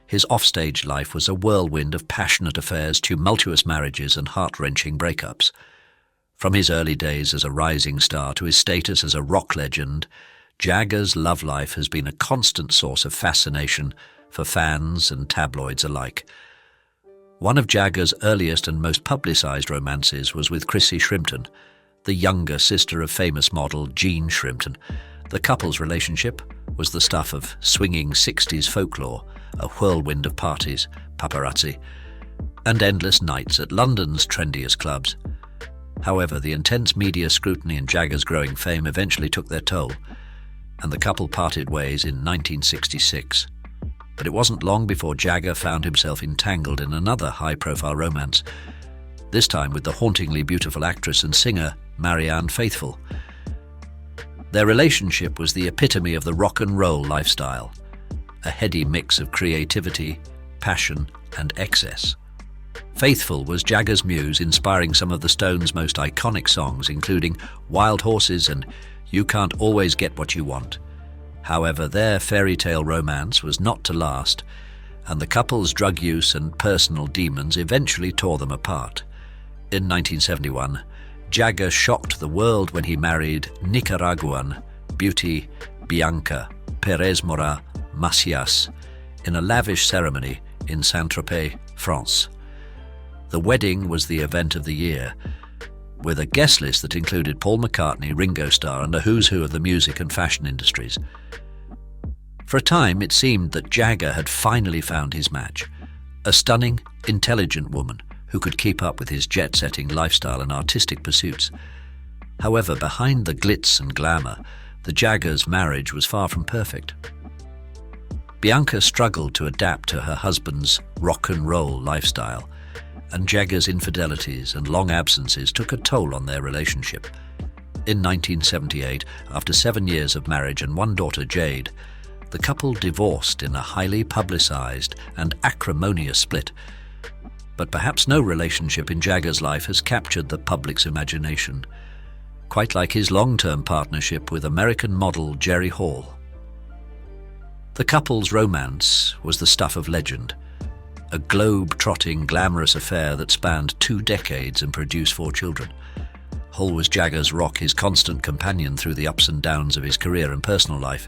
his offstage life was a whirlwind of passionate affairs, tumultuous marriages and heart-wrenching breakups. From his early days as a rising star to his status as a rock legend, Jagger's love life has been a constant source of fascination for fans and tabloids alike. One of Jagger's earliest and most publicized romances was with Chrissy Shrimpton, the younger sister of famous model Jean Shrimpton. The couple's relationship was the stuff of swinging 60s folklore, a whirlwind of parties, paparazzi, and endless nights at London's trendiest clubs. However, the intense media scrutiny and Jagger's growing fame eventually took their toll, and the couple parted ways in 1966. But it wasn't long before Jagger found himself entangled in another high-profile romance, this time with the hauntingly beautiful actress and singer Marianne Faithfull. Their relationship was the epitome of the rock and roll lifestyle, a heady mix of creativity, passion, and excess. Faithfull was Jagger's muse, inspiring some of the Stones' most iconic songs, including Wild Horses and You Can't Always Get What You Want. However, their fairy tale romance was not to last, and the couple's drug use and personal demons eventually tore them apart. In 1971, Jagger shocked the world when he married Nicaraguan beauty Bianca Perez Mora Macias in a lavish ceremony in Saint-Tropez, France. The wedding was the event of the year, with a guest list that included Paul McCartney, Ringo Starr, and a who's who of the music and fashion industries. For a time, it seemed that Jagger had finally found his match, a stunning, intelligent woman who could keep up with his jet-setting lifestyle and artistic pursuits. However, behind the glitz and glamour, the Jaggers' marriage was far from perfect. Bianca struggled to adapt to her husband's rock and roll lifestyle, and Jagger's infidelities and long absences took a toll on their relationship. In 1978, after 7 years of marriage and one daughter, Jade, the couple divorced in a highly publicized and acrimonious split. But perhaps no relationship in Jagger's life has captured the public's imagination, quite like his long-term partnership with American model Jerry Hall. The couple's romance was the stuff of legend, a globe-trotting, glamorous affair that spanned 2 decades and produced 4 children. Hall was Jagger's rock, his constant companion through the ups and downs of his career and personal life.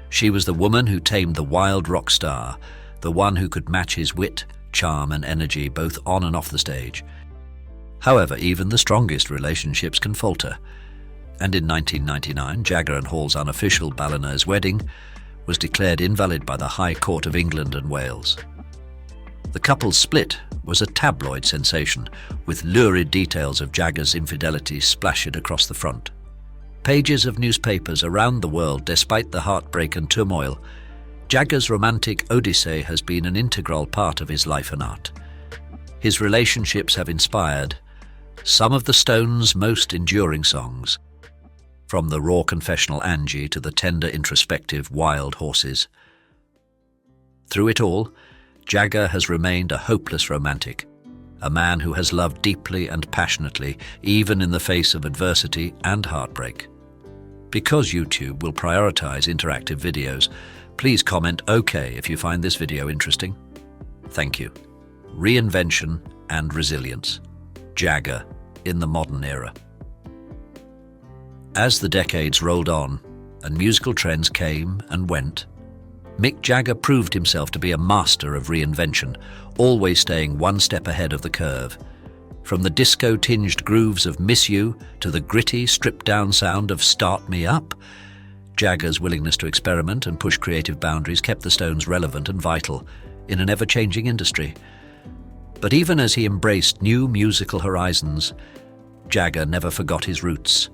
She was the woman who tamed the wild rock star, the one who could match his wit, charm and energy both on and off the stage. However, even the strongest relationships can falter, and in 1999, Jagger and Hall's unofficial Balinese wedding was declared invalid by the High Court of England and Wales. The couple's split was a tabloid sensation, with lurid details of Jagger's infidelity splashed across the front. Pages of newspapers around the world, despite the heartbreak and turmoil, Jagger's romantic odyssey has been an integral part of his life and art. His relationships have inspired some of the Stones' most enduring songs, from the raw confessional Angie to the tender introspective Wild Horses. Through it all, Jagger has remained a hopeless romantic, a man who has loved deeply and passionately, even in the face of adversity and heartbreak. Because YouTube will prioritize interactive videos, please comment OK if you find this video interesting. Thank you. Reinvention and resilience. Jagger in the modern era. As the decades rolled on and musical trends came and went, Mick Jagger proved himself to be a master of reinvention, always staying one step ahead of the curve. From the disco-tinged grooves of Miss You to the gritty, stripped-down sound of Start Me Up, Jagger's willingness to experiment and push creative boundaries kept the Stones relevant and vital in an ever-changing industry. But even as he embraced new musical horizons, Jagger never forgot his roots,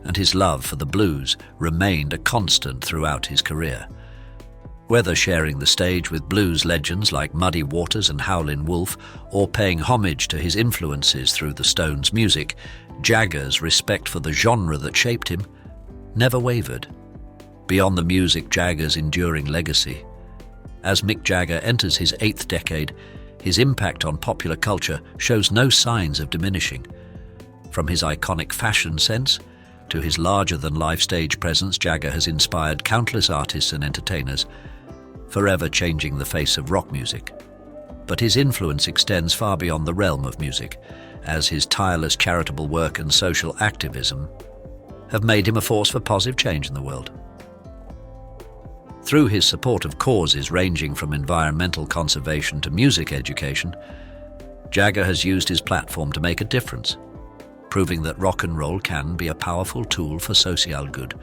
and his love for the blues remained a constant throughout his career. Whether sharing the stage with blues legends like Muddy Waters and Howlin' Wolf, or paying homage to his influences through the Stones' music, Jagger's respect for the genre that shaped him never wavered. Beyond the music, Jagger's enduring legacy, As Mick Jagger enters his 8th decade, his impact on popular culture shows no signs of diminishing. From his iconic fashion sense to his larger-than-life stage presence, Jagger has inspired countless artists and entertainers, forever changing the face of rock music. But his influence extends far beyond the realm of music, as his tireless charitable work and social activism have made him a force for positive change in the world. Through his support of causes ranging from environmental conservation to music education, Jagger has used his platform to make a difference, proving that rock and roll can be a powerful tool for social good.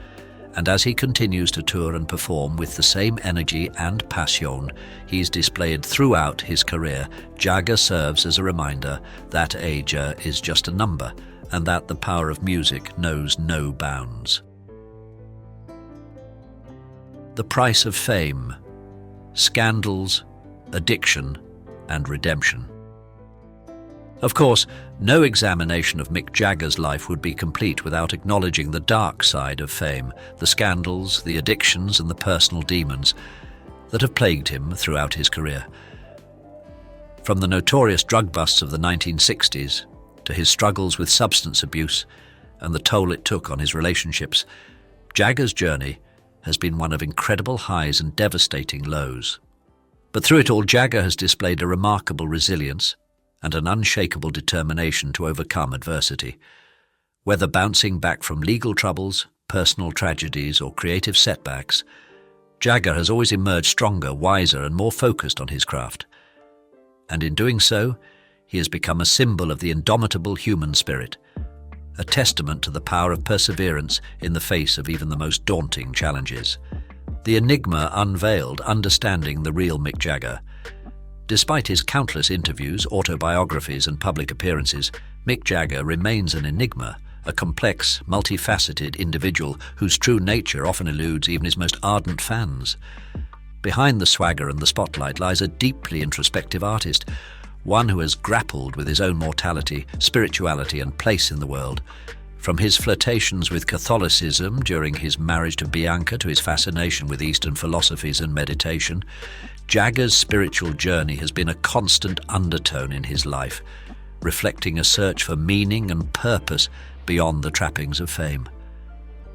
And as he continues to tour and perform with the same energy and passion he's displayed throughout his career, Jagger serves as a reminder that age is just a number and that the power of music knows no bounds. The price of fame, scandals, addiction, and redemption. Of course, no examination of Mick Jagger's life would be complete without acknowledging the dark side of fame, the scandals, the addictions, and the personal demons that have plagued him throughout his career. From the notorious drug busts of the 1960s to his struggles with substance abuse and the toll it took on his relationships, Jagger's journey has been one of incredible highs and devastating lows. But through it all, Jagger has displayed a remarkable resilience and an unshakable determination to overcome adversity. Whether bouncing back from legal troubles, personal tragedies, or creative setbacks, Jagger has always emerged stronger, wiser, and more focused on his craft. And in doing so, he has become a symbol of the indomitable human spirit, a testament to the power of perseverance in the face of even the most daunting challenges. The enigma unveiled, understanding the real Mick Jagger. Despite his countless interviews, autobiographies, and public appearances, Mick Jagger remains an enigma, a complex, multifaceted individual whose true nature often eludes even his most ardent fans. Behind the swagger and the spotlight lies a deeply introspective artist, one who has grappled with his own mortality, spirituality, and place in the world. From his flirtations with Catholicism during his marriage to Bianca to his fascination with Eastern philosophies and meditation, Jagger's spiritual journey has been a constant undertone in his life, reflecting a search for meaning and purpose beyond the trappings of fame.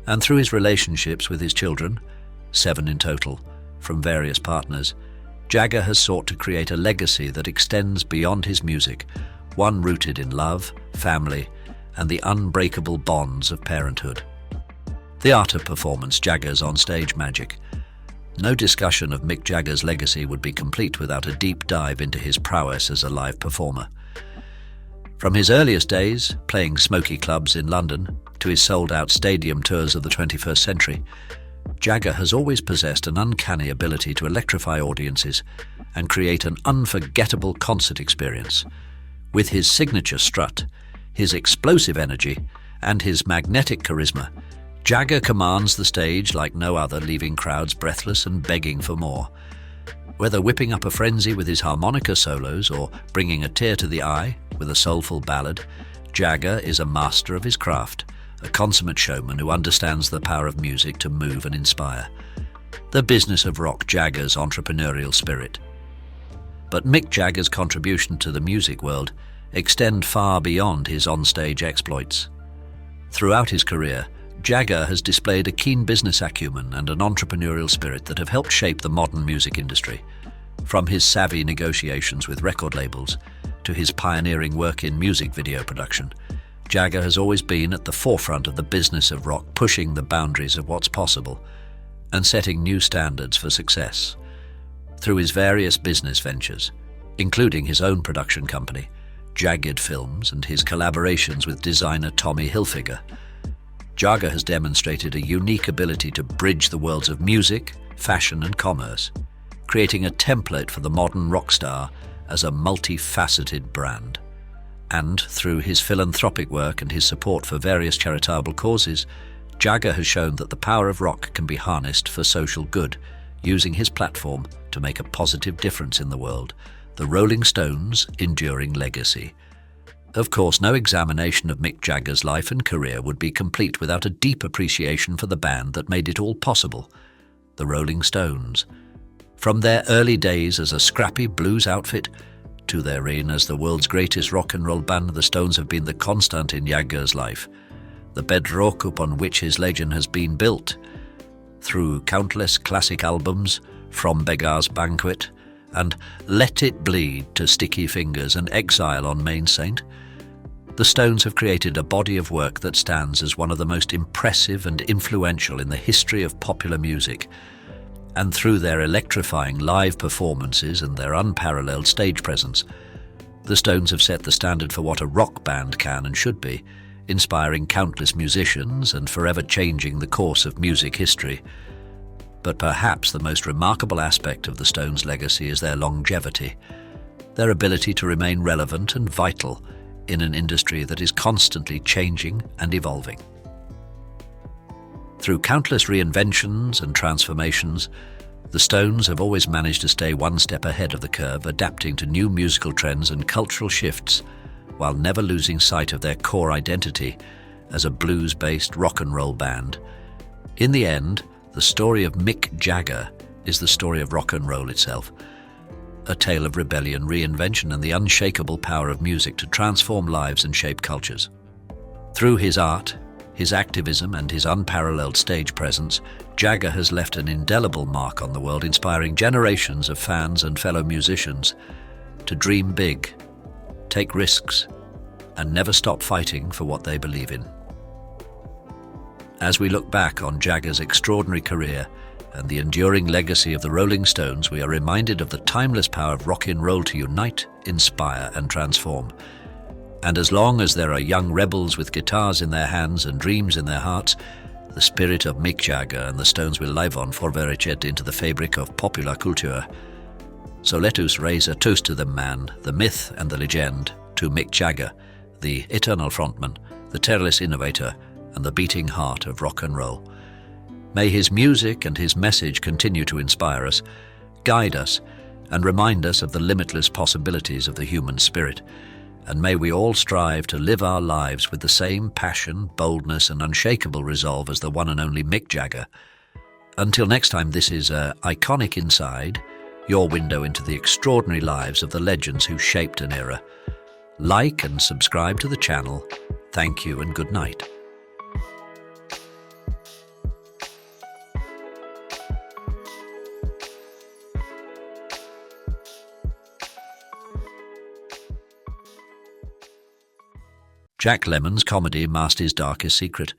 And through his relationships with his children, 7 in total, from various partners, Jagger has sought to create a legacy that extends beyond his music, one rooted in love, family, and the unbreakable bonds of parenthood. The art of performance, Jagger's on-stage magic. No discussion of Mick Jagger's legacy would be complete without a deep dive into his prowess as a live performer. From his earliest days, playing smoky clubs in London, to his sold-out stadium tours of the 21st century, Jagger has always possessed an uncanny ability to electrify audiences and create an unforgettable concert experience. With his signature strut, his explosive energy, and his magnetic charisma, Jagger commands the stage like no other, leaving crowds breathless and begging for more. Whether whipping up a frenzy with his harmonica solos or bringing a tear to the eye with a soulful ballad, Jagger is a master of his craft, a consummate showman who understands the power of music to move and inspire. The business of rock, Jagger's entrepreneurial spirit. But Mick Jagger's contribution to the music world extend far beyond his onstage exploits. Throughout his career, Jagger has displayed a keen business acumen and an entrepreneurial spirit that have helped shape the modern music industry. From his savvy negotiations with record labels to his pioneering work in music video production, Jagger has always been at the forefront of the business of rock, pushing the boundaries of what's possible and setting new standards for success. Through his various business ventures, including his own production company, Jagged Films, and his collaborations with designer Tommy Hilfiger, Jagger has demonstrated a unique ability to bridge the worlds of music, fashion, and commerce, creating a template for the modern rock star as a multifaceted brand. And through his philanthropic work and his support for various charitable causes, Jagger has shown that the power of rock can be harnessed for social good, using his platform to make a positive difference in the world. The Rolling Stones' enduring legacy. Of course, no examination of Mick Jagger's life and career would be complete without a deep appreciation for the band that made it all possible, the Rolling Stones. From their early days as a scrappy blues outfit to their reign as the world's greatest rock and roll band, the Stones have been the constant in Jagger's life, the bedrock upon which his legend has been built. Through countless classic albums, From Beggars Banquet and Let It Bleed to Sticky Fingers and Exile on Main Saint, the Stones have created a body of work that stands as one of the most impressive and influential in the history of popular music. And through their electrifying live performances and their unparalleled stage presence, the Stones have set the standard for what a rock band can and should be, inspiring countless musicians and forever changing the course of music history. But perhaps the most remarkable aspect of the Stones' legacy is their longevity, their ability to remain relevant and vital in an industry that is constantly changing and evolving. Through countless reinventions and transformations, the Stones have always managed to stay one step ahead of the curve, adapting to new musical trends and cultural shifts, while never losing sight of their core identity as a blues-based rock and roll band. In the end, the story of Mick Jagger is the story of rock and roll itself, a tale of rebellion, reinvention, and the unshakable power of music to transform lives and shape cultures. Through his art, his activism, and his unparalleled stage presence, Jagger has left an indelible mark on the world, inspiring generations of fans and fellow musicians to dream big, take risks, and never stop fighting for what they believe in. As we look back on Jagger's extraordinary career and the enduring legacy of the Rolling Stones, we are reminded of the timeless power of rock and roll to unite, inspire, and transform. And as long as there are young rebels with guitars in their hands and dreams in their hearts, the spirit of Mick Jagger and the Stones will live on forvericet into the fabric of popular culture. So let us raise a toast to the man, the myth and the legend, to Mick Jagger, the eternal frontman, the tireless innovator, and the beating heart of rock and roll. May his music and his message continue to inspire us, guide us, and remind us of the limitless possibilities of the human spirit. And may we all strive to live our lives with the same passion, boldness, and unshakable resolve as the one and only Mick Jagger. Until next time, this is Iconic Inside, your window into the extraordinary lives of the legends who shaped an era. Like and subscribe to the channel. Thank you and good night. Jack Lemmon's comedy masked his darkest secret.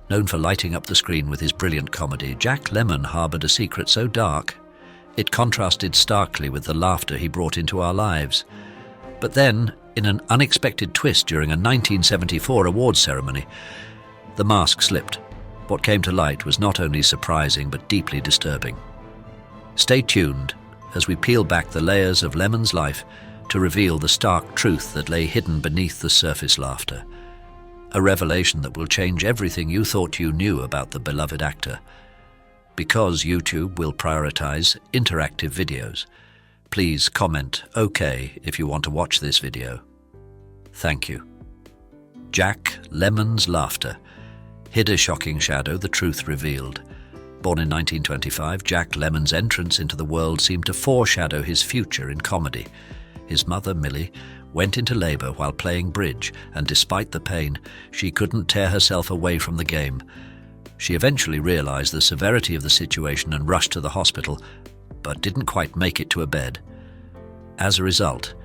Known for lighting up the screen with his brilliant comedy, Jack Lemmon harboured a secret so dark, it contrasted starkly with the laughter he brought into our lives. But then, in an unexpected twist during a 1974 awards ceremony, the mask slipped. What came to light was not only surprising but deeply disturbing. Stay tuned as we peel back the layers of Lemmon's life to reveal the stark truth that lay hidden beneath the surface laughter. A revelation that will change everything you thought you knew about the beloved actor. Because YouTube will prioritize interactive videos, please comment OK if you want to watch this video. Thank you. Jack Lemmon's laughter hid a shocking shadow, the truth revealed. Born in 1925, Jack Lemmon's entrance into the world seemed to foreshadow his future in comedy. His mother, Millie, went into labor while playing bridge, and despite the pain, she couldn't tear herself away from the game. She eventually realized the severity of the situation and rushed to the hospital, but didn't quite make it to a bed. As a result,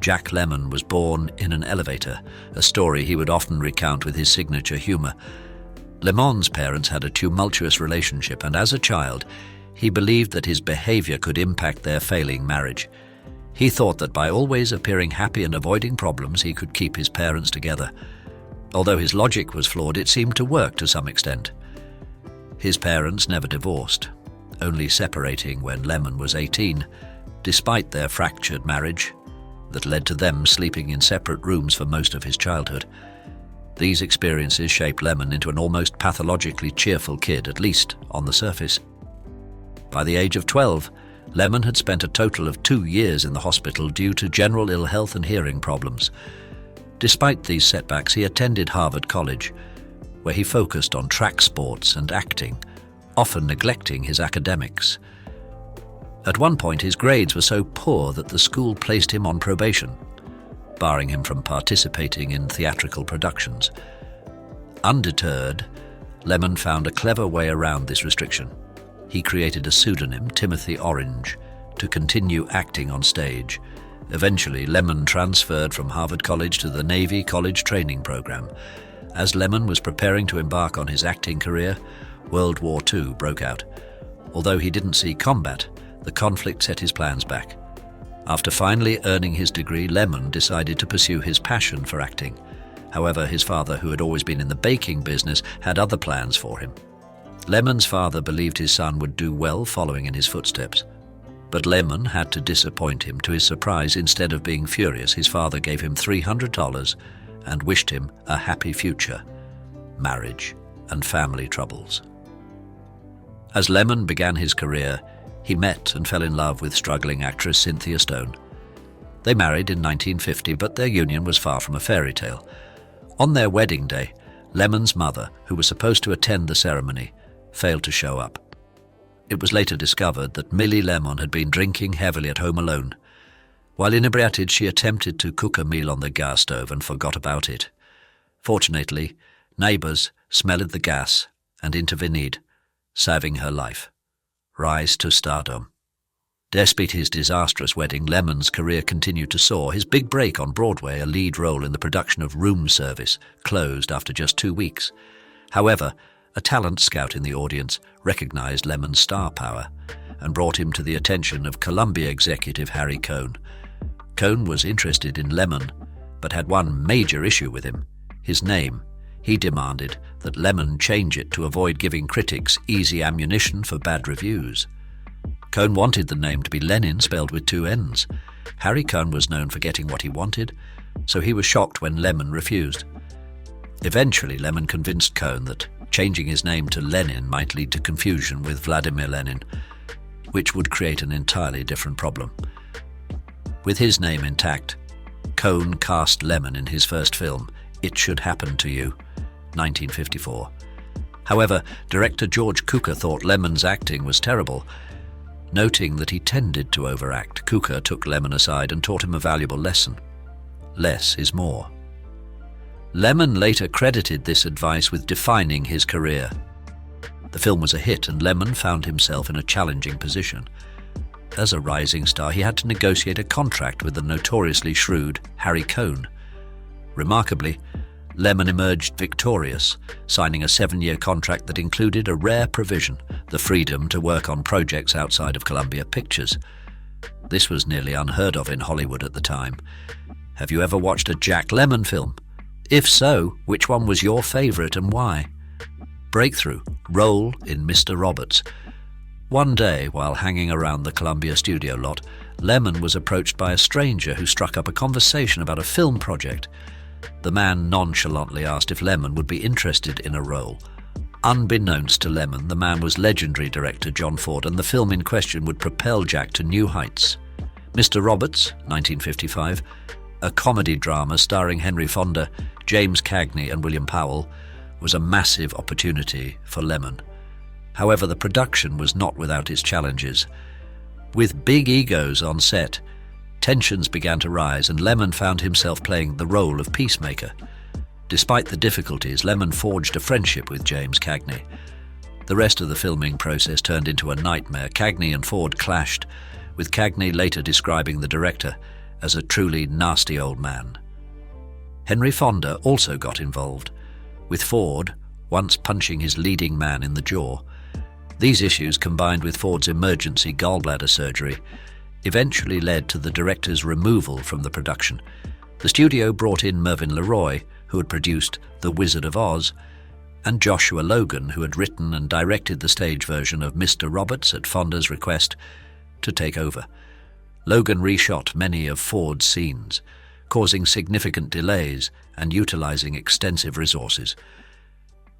Jack Lemmon was born in an elevator, a story he would often recount with his signature humor. Lemmon's parents had a tumultuous relationship, and as a child, he believed that his behavior could impact their failing marriage. He thought that by always appearing happy and avoiding problems, he could keep his parents together. Although his logic was flawed, it seemed to work to some extent. His parents never divorced, only separating when Lemmon was 18, despite their fractured marriage that led to them sleeping in separate rooms for most of his childhood. These experiences shaped Lemmon into an almost pathologically cheerful kid, at least on the surface. By the age of 12, Lemmon had spent a total of 2 years in the hospital due to general ill health and hearing problems. Despite these setbacks, he attended Harvard College, where he focused on track sports and acting, often neglecting his academics. At one point, his grades were so poor that the school placed him on probation, barring him from participating in theatrical productions. Undeterred, Lemmon found a clever way around this restriction. He created a pseudonym, Timothy Orange, to continue acting on stage. Eventually, Lemmon transferred from Harvard College to the Navy College Training Program. As Lemmon was preparing to embark on his acting career, World War II broke out. Although he didn't see combat, the conflict set his plans back. After finally earning his degree, Lemmon decided to pursue his passion for acting. However, his father, who had always been in the baking business, had other plans for him. Lemmon's father believed his son would do well following in his footsteps. But Lemmon had to disappoint him. To his surprise, instead of being furious, his father gave him $300 and wished him a happy future, marriage, and family troubles. As Lemmon began his career, he met and fell in love with struggling actress Cynthia Stone. They married in 1950, but their union was far from a fairy tale. On their wedding day, Lemmon's mother, who was supposed to attend the ceremony, failed to show up. It was later discovered that Millie Lemmon had been drinking heavily at home alone. While inebriated, she attempted to cook a meal on the gas stove and forgot about it. Fortunately, neighbours smelled the gas and intervened, saving her life. Rise to stardom. Despite his disastrous wedding, Lemmon's career continued to soar. His big break on Broadway, a lead role in the production of Room Service, closed after just 2 weeks. However, a talent scout in the audience recognized Lemmon's star power and brought him to the attention of Columbia executive Harry Cohn. Cohn was interested in Lemmon, but had one major issue with him: his name. He demanded that Lemmon change it to avoid giving critics easy ammunition for bad reviews. Cohn wanted the name to be Lenin, spelled with 2 N's. Harry Cohn was known for getting what he wanted, so he was shocked when Lemmon refused. Eventually, Lemmon convinced Cohn that changing his name to Lenin might lead to confusion with Vladimir Lenin, which would create an entirely different problem. With his name intact, Cohn cast Lemmon in his first film, It Should Happen to You, 1954. However, director George Cukor thought Lemmon's acting was terrible. Noting that he tended to overact, Cukor took Lemmon aside and taught him a valuable lesson. Less is more. Lemmon later credited this advice with defining his career. The film was a hit, and Lemmon found himself in a challenging position. As a rising star, he had to negotiate a contract with the notoriously shrewd Harry Cohn. Remarkably, Lemmon emerged victorious, signing a 7-year contract that included a rare provision: the freedom to work on projects outside of Columbia Pictures. This was nearly unheard of in Hollywood at the time. Have you ever watched a Jack Lemmon film? If so, which one was your favorite and why? Breakthrough: role in Mr. Roberts. One day, while hanging around the Columbia studio lot, Lemmon was approached by a stranger who struck up a conversation about a film project. The man nonchalantly asked if Lemmon would be interested in a role. Unbeknownst to Lemmon, the man was legendary director John Ford, and the film in question would propel Jack to new heights. Mr. Roberts, 1955, a comedy drama starring Henry Fonda, James Cagney and William Powell, was a massive opportunity for Lemmon. However, the production was not without its challenges. With big egos on set, tensions began to rise, and Lemmon found himself playing the role of peacemaker. Despite the difficulties, Lemmon forged a friendship with James Cagney. The rest of the filming process turned into a nightmare. Cagney and Ford clashed, with Cagney later describing the director as a truly nasty old man. Henry Fonda also got involved, with Ford once punching his leading man in the jaw. These issues, combined with Ford's emergency gallbladder surgery, eventually led to the director's removal from the production. The studio brought in Mervyn LeRoy, who had produced The Wizard of Oz, and Joshua Logan, who had written and directed the stage version of Mr. Roberts at Fonda's request, to take over. Logan reshot many of Ford's scenes, causing significant delays and utilizing extensive resources.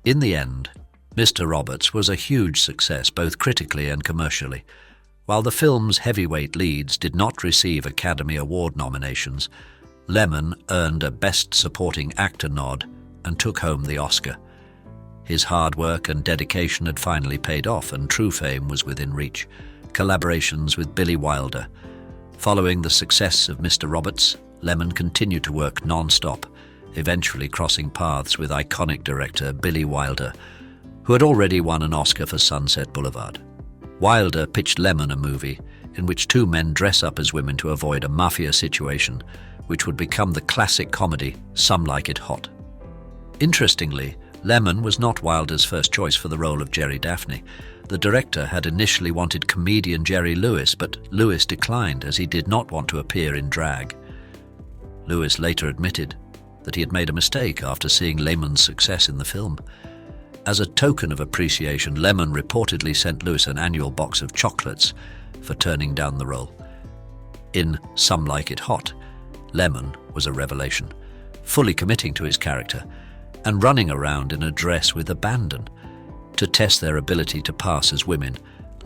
In the end, Mr. Roberts was a huge success, both critically and commercially. While the film's heavyweight leads did not receive Academy Award nominations, Lemmon earned a Best Supporting Actor nod and took home the Oscar. His hard work and dedication had finally paid off, and true fame was within reach. Collaborations with Billy Wilder. Following the success of Mr. Roberts, Lemmon continued to work non-stop, eventually crossing paths with iconic director Billy Wilder, who had already won an Oscar for Sunset Boulevard. Wilder pitched Lemmon a movie in which two men dress up as women to avoid a mafia situation, which would become the classic comedy Some Like It Hot. Interestingly, Lemmon was not Wilder's first choice for the role of Jerry Daphne. The director had initially wanted comedian Jerry Lewis, but Lewis declined as he did not want to appear in drag. Lewis later admitted that he had made a mistake after seeing Lemmon's success in the film. As a token of appreciation, Lemmon reportedly sent Lewis an annual box of chocolates for turning down the role. In Some Like It Hot, Lemmon was a revelation, fully committing to his character and running around in a dress with abandon. To test their ability to pass as women,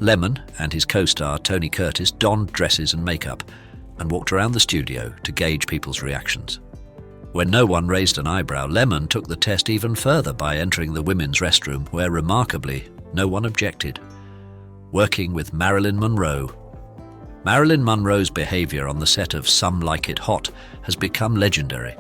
Lemmon and his co-star Tony Curtis donned dresses and makeup and walked around the studio to gauge people's reactions. When no one raised an eyebrow, Lemmon took the test even further by entering the women's restroom, where remarkably no one objected. Working with Marilyn Monroe. Marilyn Monroe's behavior on the set of Some Like It Hot has become legendary.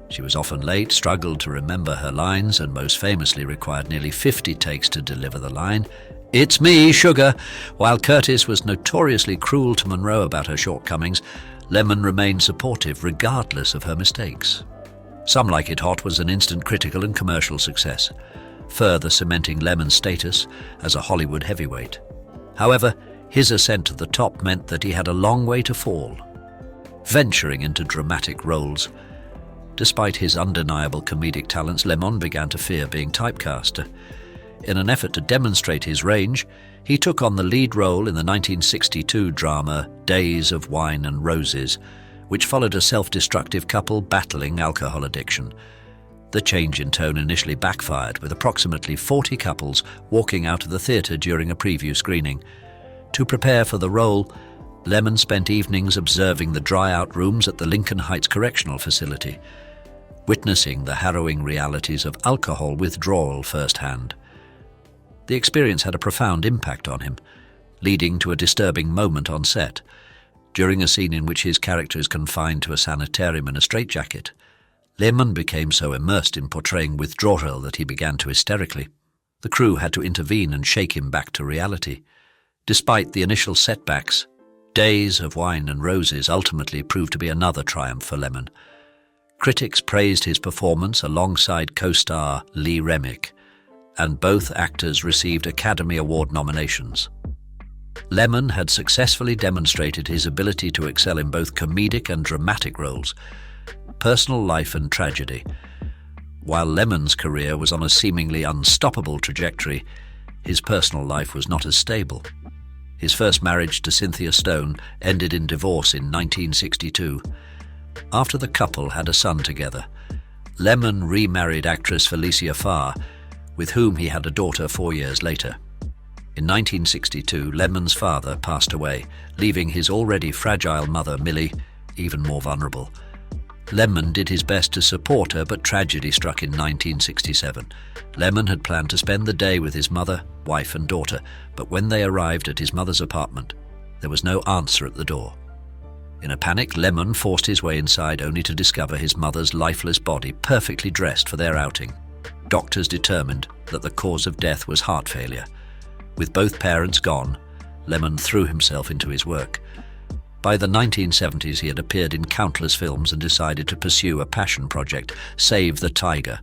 She was often late, struggled to remember her lines, and most famously required nearly 50 takes to deliver the line, "It's me, sugar." While Curtis was notoriously cruel to Monroe about her shortcomings, Lemmon remained supportive regardless of her mistakes. Some Like It Hot was an instant critical and commercial success, further cementing Lemmon's status as a Hollywood heavyweight. However, his ascent to the top meant that he had a long way to fall. Venturing into dramatic roles, despite his undeniable comedic talents, Lemmon began to fear being typecast. In an effort to demonstrate his range, he took on the lead role in the 1962 drama Days of Wine and Roses, which followed a self-destructive couple battling alcohol addiction. The change in tone initially backfired, with approximately 40 couples walking out of the theatre during a preview screening. To prepare for the role, Lemmon spent evenings observing the dry-out rooms at the Lincoln Heights Correctional Facility, witnessing the harrowing realities of alcohol withdrawal firsthand. The experience had a profound impact on him, leading to a disturbing moment on set. During a scene in which his character is confined to a sanitarium in a straitjacket, Lemmon became so immersed in portraying withdrawal that he began to hysterically. The crew had to intervene and shake him back to reality. Despite the initial setbacks, Days of Wine and Roses ultimately proved to be another triumph for Lemmon. Critics praised his performance alongside co-star Lee Remick, and both actors received Academy Award nominations. Lemmon had successfully demonstrated his ability to excel in both comedic and dramatic roles, personal life and tragedy. While Lemmon's career was on a seemingly unstoppable trajectory, his personal life was not as stable. His first marriage to Cynthia Stone ended in divorce in 1962. After the couple had a son together, Lemmon remarried actress Felicia Farr, with whom he had a daughter 4 years later. In 1962, Lemmon's father passed away, leaving his already fragile mother, Millie, even more vulnerable. Lemmon did his best to support her, but tragedy struck in 1967. Lemmon had planned to spend the day with his mother, wife and daughter, but when they arrived at his mother's apartment, there was no answer at the door. In a panic, Lemmon forced his way inside, only to discover his mother's lifeless body perfectly dressed for their outing. Doctors determined that the cause of death was heart failure. With both parents gone, Lemmon threw himself into his work. By the 1970s, he had appeared in countless films and decided to pursue a passion project, Save the Tiger,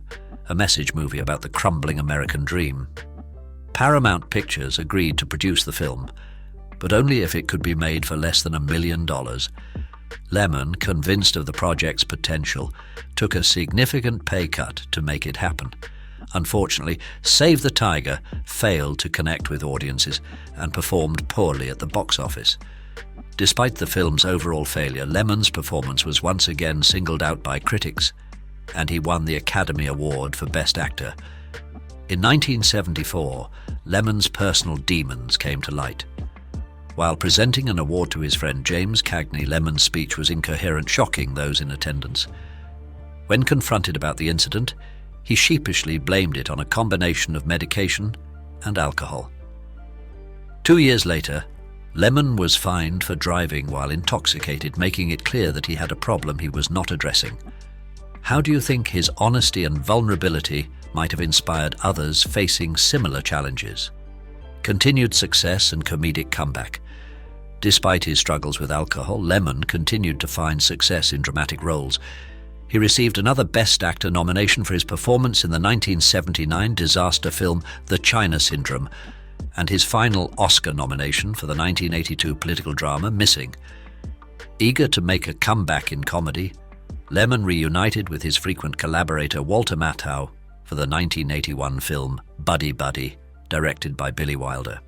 a message movie about the crumbling American dream. Paramount Pictures agreed to produce the film, but only if it could be made for less than $1 million. Lemmon, convinced of the project's potential, took a significant pay cut to make it happen. Unfortunately, Save the Tiger failed to connect with audiences and performed poorly at the box office. Despite the film's overall failure, Lemmon's performance was once again singled out by critics, and he won the Academy Award for Best Actor. In 1974, Lemmon's personal demons came to light. While presenting an award to his friend James Cagney, Lemmon's speech was incoherent, shocking those in attendance. When confronted about the incident, he sheepishly blamed it on a combination of medication and alcohol. 2 years later, Lemmon was fined for driving while intoxicated, making it clear that he had a problem he was not addressing. How do you think his honesty and vulnerability might have inspired others facing similar challenges? Continued success and comedic comeback. Despite his struggles with alcohol, Lemmon continued to find success in dramatic roles. He received another Best Actor nomination for his performance in the 1979 disaster film The China Syndrome, and his final Oscar nomination for the 1982 political drama Missing. Eager to make a comeback in comedy, Lemmon reunited with his frequent collaborator Walter Matthau for the 1981 film Buddy Buddy, directed by Billy Wilder.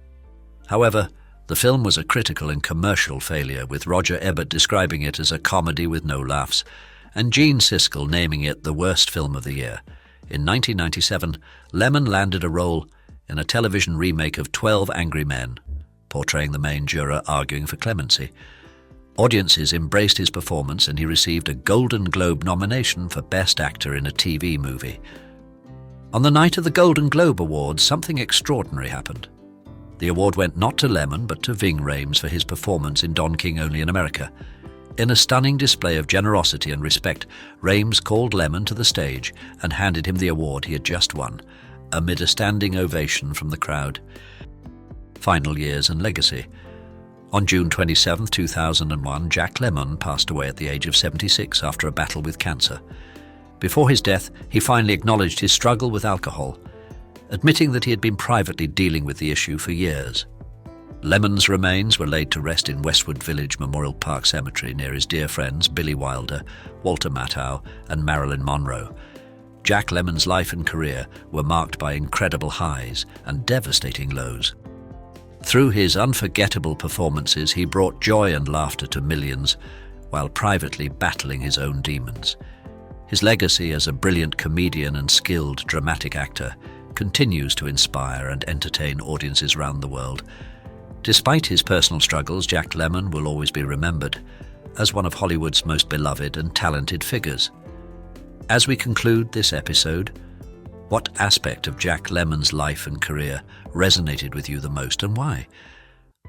However, the film was a critical and commercial failure, with Roger Ebert describing it as a comedy with no laughs, and Gene Siskel naming it the worst film of the year. In 1997, Lemmon landed a role in a television remake of 12 Angry Men, portraying the main juror arguing for clemency. Audiences embraced his performance, and he received a Golden Globe nomination for Best Actor in a TV movie. On the night of the Golden Globe Awards, something extraordinary happened. The award went not to Lemmon, but to Ving Rhames for his performance in Don King Only in America. In a stunning display of generosity and respect, Rhames called Lemmon to the stage and handed him the award he had just won, amid a standing ovation from the crowd. Final years and legacy. On June 27, 2001, Jack Lemmon passed away at the age of 76 after a battle with cancer. Before his death, he finally acknowledged his struggle with alcohol, admitting that he had been privately dealing with the issue for years. Lemmon's remains were laid to rest in Westwood Village Memorial Park Cemetery near his dear friends Billy Wilder, Walter Matthau, and Marilyn Monroe. Jack Lemmon's life and career were marked by incredible highs and devastating lows. Through his unforgettable performances, he brought joy and laughter to millions, while privately battling his own demons. His legacy as a brilliant comedian and skilled dramatic actor continues to inspire and entertain audiences around the world. Despite his personal struggles, Jack Lemmon will always be remembered as one of Hollywood's most beloved and talented figures. As we conclude this episode, what aspect of Jack Lemmon's life and career resonated with you the most, and why?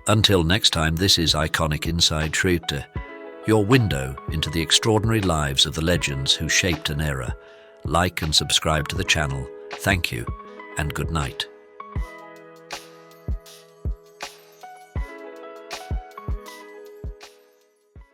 Until next time, this is Iconic your window into the extraordinary lives of the legends who shaped an era. Like and subscribe to the channel. Thank you, and good night.